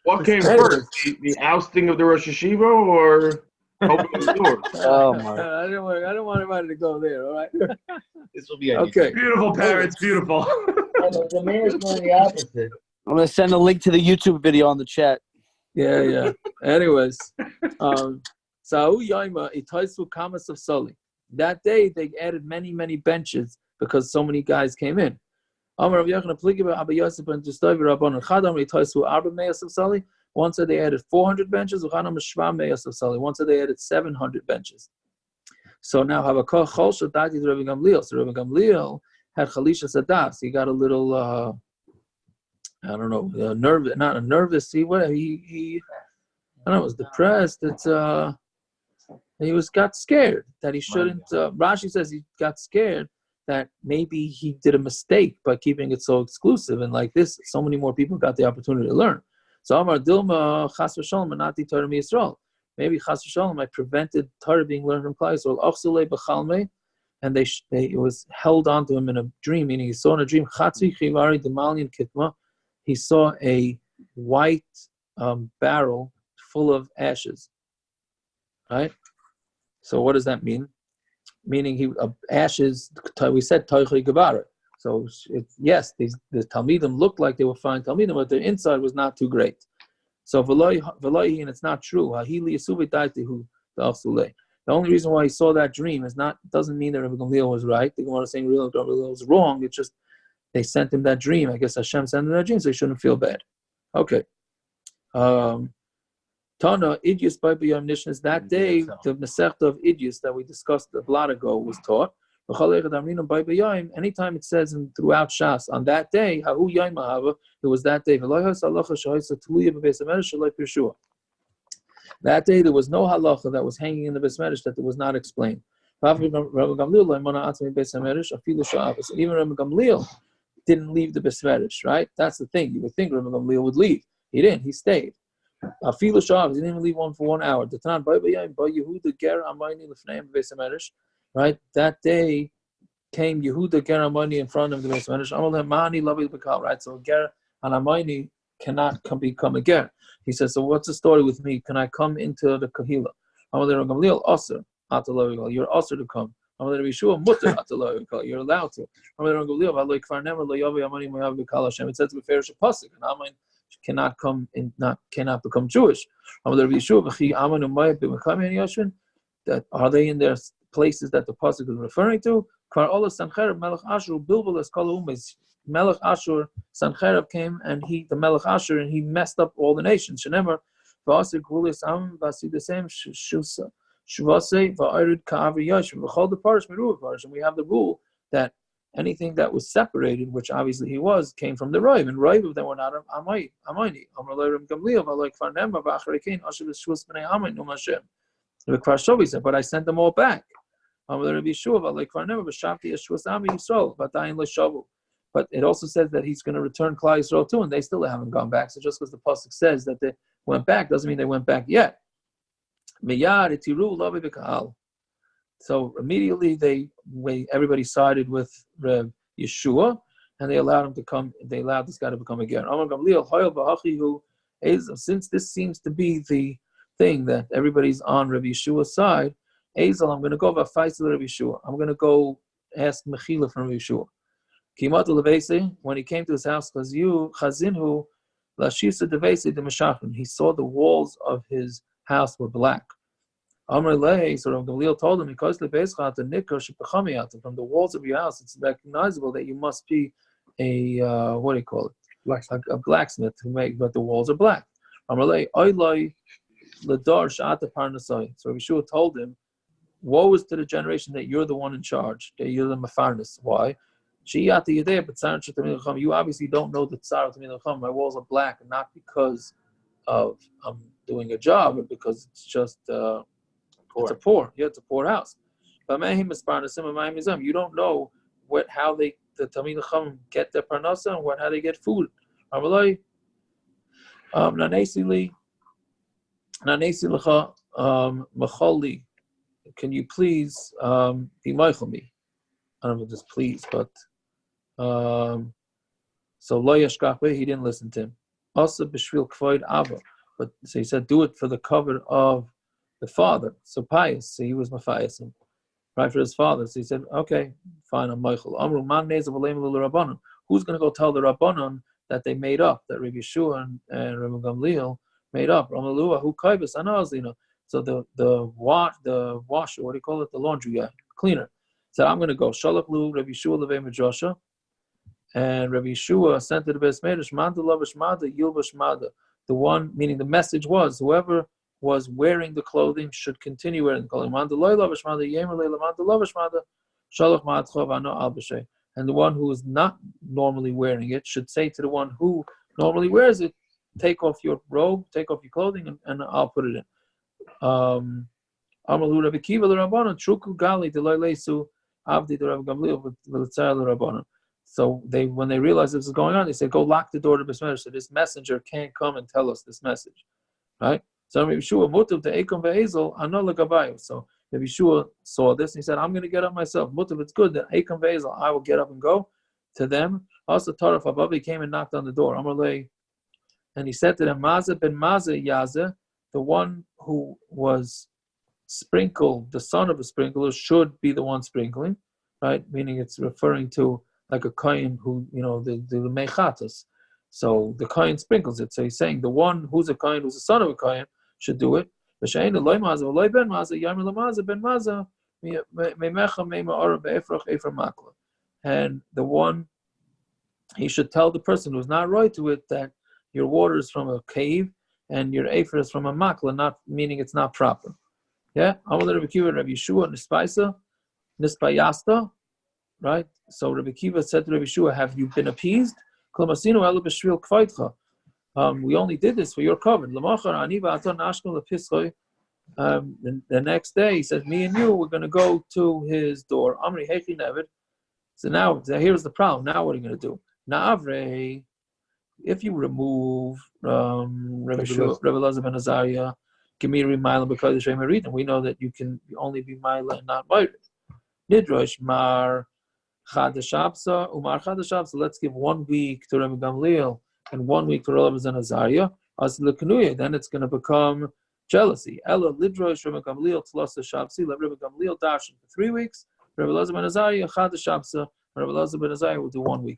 What came first? The ousting of the Rosh Hashiva or opening the doors? Oh my! I don't want anybody to go there. All right. This will be okay. Beautiful parents, beautiful. The mayor's going the opposite. I'm gonna send a link to the YouTube video on the chat. Yeah. Anyways, Sa'u Yaima Itaisu Kamas of Soli. That day they added many, many benches because so many guys came in. One said they added 400 benches. One said they added 700 benches. So now have a Chol Shadati to Rabbi Gamliel. So Rabbi Gamliel had Chalisha Sadas. He got a little, I don't know, nervous. Not a nervous. He I don't know, was depressed. He got scared that he shouldn't. Rashi says he got scared that maybe he did a mistake by keeping it so exclusive, and like this, so many more people got the opportunity to learn. So Amar Dilma Chas v'Shalom Anati Torah Yisrael. Maybe Chas v'Shalom I prevented Torah being learned from Klal Yisrael. Achzulei b'chalmei, and it was held onto him in a dream. Meaning he saw in a dream Chatzi Chivari Demalian Kitma. He saw a white barrel full of ashes. Right. So what does that mean? Meaning ashes. We said Toichei Gevara. So the Talmidim looked like they were fine Talmidim, but their inside was not too great. So Velohi, and it's not true. The only reason why he saw that dream doesn't mean that Rabbi Gamliel was right. The Gemara is saying Rabbi Gamliel was wrong. It's just they sent him that dream. I guess Hashem sent him that dream, so he shouldn't feel bad. Okay. Tana Idius by omniscience. That day, the Masechta of Idius that we discussed a lot ago was taught. Anytime it says throughout Shas on that day, it was that day. That day there was no halacha that was hanging in the Beis Medrash that was not explained. Even Rabbi Gamliel didn't leave the Beis Medrash, right? That's the thing. You would think Rabbi Gamliel would leave. He didn't. He stayed. He didn't even leave one for 1 hour. Right? That day came Yehuda Ger Amoni in front of the Beis Medrash. Right? So Ger and Amoni cannot become a Ger. He says, so what's the story with me? Can I come into the Kahila? You're also to come. You're allowed to. It says cannot come in, cannot become Jewish. That are they in their places that the pasuk is referring to? Melech Ashur, Sancherib came and the Melech Ashur, and he messed up all the nations. Shenemar, v'asir gulis am v'asi the same shuvasei v'ayrid ka'avri yashim v'chol the parish meruv parish. And we have the rule that anything that was separated, which obviously he was, came from the Rive, and Rive they were not Amai, Amani. Amrleirim Gamliel v'aloik farnemar v'acharikin asher v'shus b'nei Amai num Hashem. The Krashovi said, but I sent them all back. Amrleirim Yeshua v'aloik farnemar v'shavti yeshus ami Yisrael v'dayin l'shavu. But it also says that he's going to return Klal Yisrael too, and they still haven't gone back. So just because the pasuk says that they went back doesn't mean they went back yet. So immediately everybody sided with Yeshua, and they allowed him to come. They allowed this guy to become a ger. Since this seems to be the thing that everybody's on Rabbi Yeshua's side, I'm going to go Rabbi Yeshua. I'm going to go ask Mechila from Rabbi Yeshua. When he came to his house, he saw the walls of his house were black. So Gamliel told him, because from the walls of your house, it's recognizable that you must be a what do you call it? A blacksmith who but the walls are black. So Yeshua told him, woe is to the generation that you're the one in charge, that you're the mafarnis. Why? You obviously don't know the tzar of my walls are black, not because of I'm doing a job, but because it's just it's a poor house. You don't know how the Talmidei Chacham get their parnasa and how they get food. Can you please be meichel me? I don't know if it's please, but so lo yashkach, he didn't listen to him. Also b'shvil kvoid ava, but so he said, do it for the cover of the father. So pious, so he was mafias him, right, for his father. So he said, okay, fine, I'm meichel. Amru man nezav aleim l'Rabbanon. Who's going to go tell the Rabbanon that they made up, that Rabbi Yeshua and Rabbi Gamliel made up? Ramalua who kaibus anazina. So the washer, what do you call it? The laundry guy, cleaner. Said, I'm going to go. Shalach lu Rabbi Yeshua levei medrasha. And Rabbi Yeshua sent to the Beis Medrash, Manda lavash mada, yilvash mada. The one, meaning the message was, whoever was wearing the clothing should continue wearing the clothing. Manda loy lavash mada, yemer leila manda lavash mada, shalach ma'atcha v'ano albashay. And the one who is not normally wearing it should say to the one who normally wears it, take off your robe, take off your clothing, and I'll put it in. Amalu Rabbi Kiva l'Rabbanon, truku gali deloy leisu avdi the Rabbi Gamliel v'letzar l'Rabbanon. So when they realized this was going on, they said, go lock the door to Beis Medrash so this messenger can't come and tell us this message. Right? So Rabbi Yeshua mutiv to Ekom ve'ezel ano l'gabayu. So Rabbi Yeshua saw this and he said, I'm going to get up myself. Mutiv, it's good that Ekom ve'ezel, I will get up and go to them. Also Taraf Ababi came and knocked on the door. Amalei, and he said to them, Maza ben Maza Yaza, the one who was sprinkled, the son of a sprinkler, should be the one sprinkling, right? Meaning it's referring to like a kohen who, the mechatas. So the kohen sprinkles it. So he's saying the one who's a kohen, who's the son of a kohen, should do it. V'she'ein loy maza v'loy ben maza yom lamaza ben maza memecha me'ma'ara be'efrach efra makla. And the one, he should tell the person who's not right to it that your water is from a cave and your efer is from a makla, not meaning it's not proper. Yeah, Amud Rabbi Kiva, Rabbi Yehoshua, nispayasta, right? So Rabbi Kiva said to Rabbi Yehoshua, "Have you been appeased?" We only did this for your covenant. The next day, he says, "Me and you, we're going to go to his door." So now, here's the problem. Now, what are you going to do? Na'avre, if you remove Rabbi Elazar ben Azariah, Gemiri Mila because of Shem Reading, we know that you can only be Mila and not Maariv. Nidrosh Mar Chadashabsa Umar Chadashabsa. Let's give 1 week to Rabbi Gamliel and 1 week to Rabbi ben Azariah. As Lekanuya, then it's going to become jealousy. Ella Lidrosh Rabbi Gamliel Tlasa Shabsi. Let Rabbi Gamliel dash for 3 weeks. Rabbi Elazar ben Azariah Chadashabsa. Rabbi Elazar ben Azariah will do 1 week.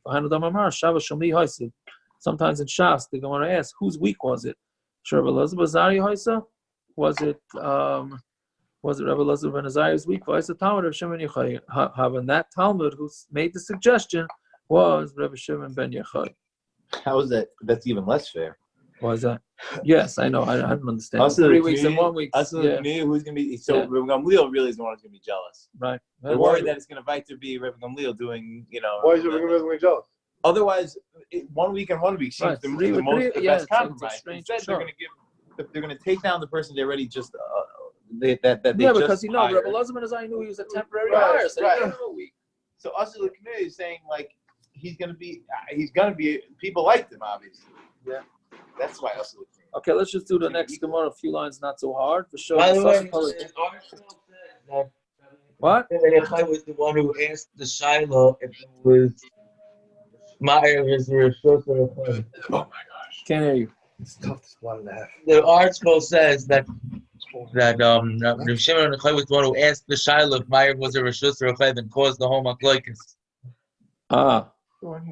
Sometimes in Shas, the Gemara asks, whose week was it? Rabbi Elazar ben Azariah was it Rabbi Elazar ben Azariah's week? Was the Talmud of Shimon Yochai? And that Talmud who made the suggestion was Rabbi Shimon ben Yochai. How is that? That's even less fair. Why is that? Yes, I know. I don't understand. Also, 3 weeks and 1 week. Also, yeah. who's going to be? So Rabbi Gamliel really is the one who's going to be jealous. Right. They're worried that it's going to fight to be Rabbi Gamliel doing, Why is Rabbi Gamliel going to be jealous? Otherwise, 1 week and 1 week seems the best compromise. Instead, they're going to give. They're going to take down the person they already just because Rabbi Elazar ben Azariah knew he was a temporary hire, so right. He gave him a week. So us as the community is saying like he's going to be people liked him obviously. Yeah, that's why us as the community. Okay, let's just do the next Gemara. A few lines, not so hard. For sure. By the way, what? I was the one who asked the Shiloh if it was maariv is reshus or erev. Oh my gosh! Can't hear you. It's tough. It's 1.5. The article says that Rav Shimon was the one who asked the Shiloh if maariv was a reshus or erev and caused the whole Machlokes. Ah. What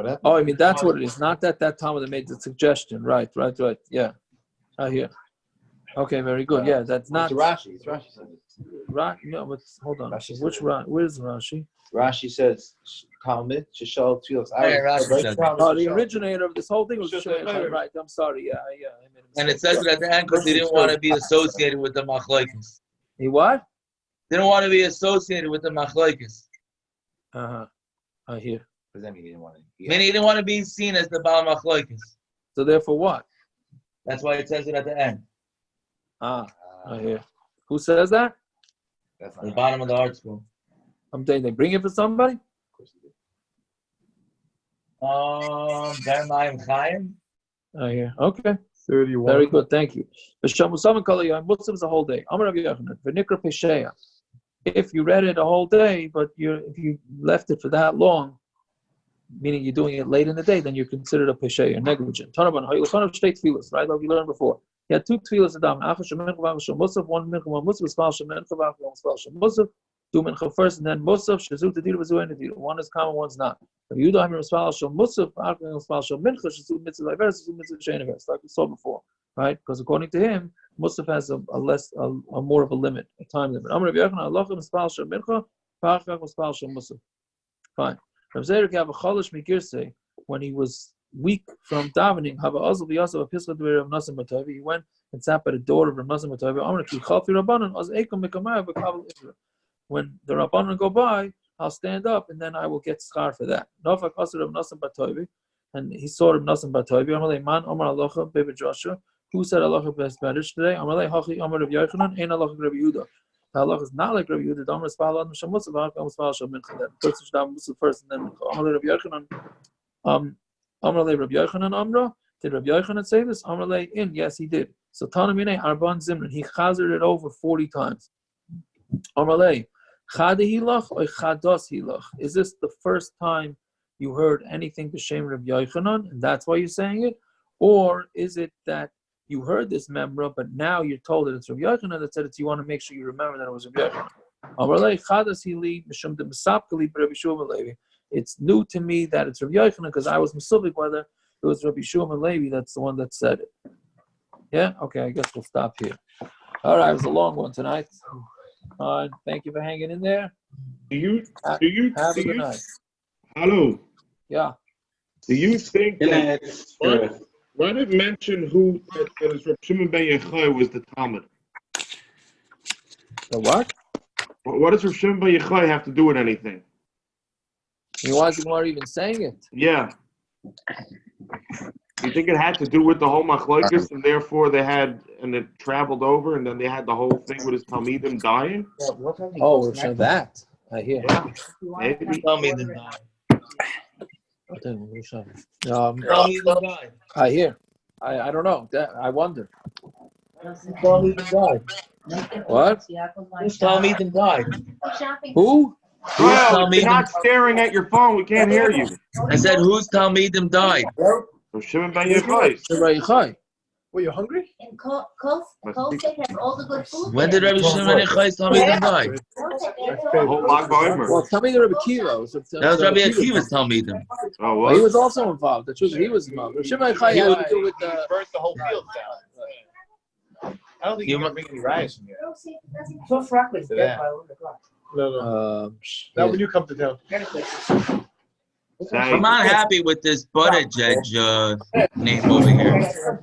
happened? Oh, I mean that's what it is. Not that time that made the suggestion. Right. Yeah. I hear. Okay, very good. Yeah, that's not. It's Rashi. It's Rashi says it. No, but hold on. Rashi Which Rashi? Where's Rashi? Rashi says Talmud Shishal Tfilos. The originator of this whole thing was Shimon. Right. I'm sorry. Yeah. I made a mistake. And it says it at the end because he didn't want to be associated with the Machlokes. He what? Didn't want to be associated with the Machlokes. I hear. What does that mean? He didn't want to. Meaning he didn't want to be seen as the Baal Machlokes. So therefore, what? That's why it says it at the end. I hear. Who says that? That's At the bottom of the article. I'm saying they bring it for somebody. Jeremiah Chaim. I hear. Okay. 31. Very good. Thank you. Mussaf is a whole day. If you read it a whole day, but if you left it for that long, meaning you're doing it late in the day, then you're considered a pesheya, you're negligent. Tanaban, right? Like we learned before. He had 2 tefillas a daven. One mincha, one mussaf. Do mincha first, and then mussaf. One is common, one's not. Like we saw before, right? Because according to him, mussaf has a more of a limit, a time limit. Fine. When he was weak from davening, he went and sat by the door of Rav Nassim Batavi. When the Rabbanan go by, I'll stand up and then I will get schar for that. And he saw Rav Nassim Batavi. Who said Allah best marriage today? Allah is not like Rabbi Yehuda. First and then Rabbi Yochanan Amra. Did Rabbi Yochanan say this? Amrale in. Yes, he did. So Tanamine Arban Zimran. He chazered it over 40 times. Amrale Chade Hilach or Chados Hilach. Is this the first time you heard anything b'shem Rabbi Yochanan, and that's why you're saying it, or is it that you heard this memra, but now you're told that it's Rabbi Yochanan that said it, so you want to make sure you remember that it was Rabbi Yochanan. It's new to me that it's Rabbi Yochanan because I was Musafik whether it was Rabbi Shua ben Levi that's the one that said it. Yeah? Okay, I guess we'll stop here. All right, it was a long one tonight. Thank you for hanging in there. Do you Have a good night. Hello. Yeah. Do you think that why did it mention who that is Reb Shimon ben Yochai was the Talmud? The what? What does Reb Shimon ben Yochai have to do with anything? Why is the Gemara even saying it? Yeah. You think it had to do with the whole Machlokes, and therefore it traveled over, and then they had the whole thing with his Talmidim dying? Oh, so that. I hear. Yeah. Maybe. Talmidim died. Talmidim died. I hear. I don't know. I wonder. Talmidim died. What? Whose Talmidim died? Who? Well, if you're not staring at your phone, we can't hear you. I said, whose Talmidim died? Reb Shimon ben Yochai. Were you hungry? And Kol has all the good food. When did Rabbi Shimon ben Yochai's Talmidim die? The whole Lag BaOmer. Well, tell me the Rebbe Kiva. That was Rabbi Akiva's Talmidim. Oh, Well, he what? was also involved. The truth is, he was involved. Shimon Yochai had to do with the. burnt the whole field down. I don't think you can bring any riots in here. So Frank is dead by 11 o'clock. No. Not when you come to town. I'm not happy with this Buttigieg name over here.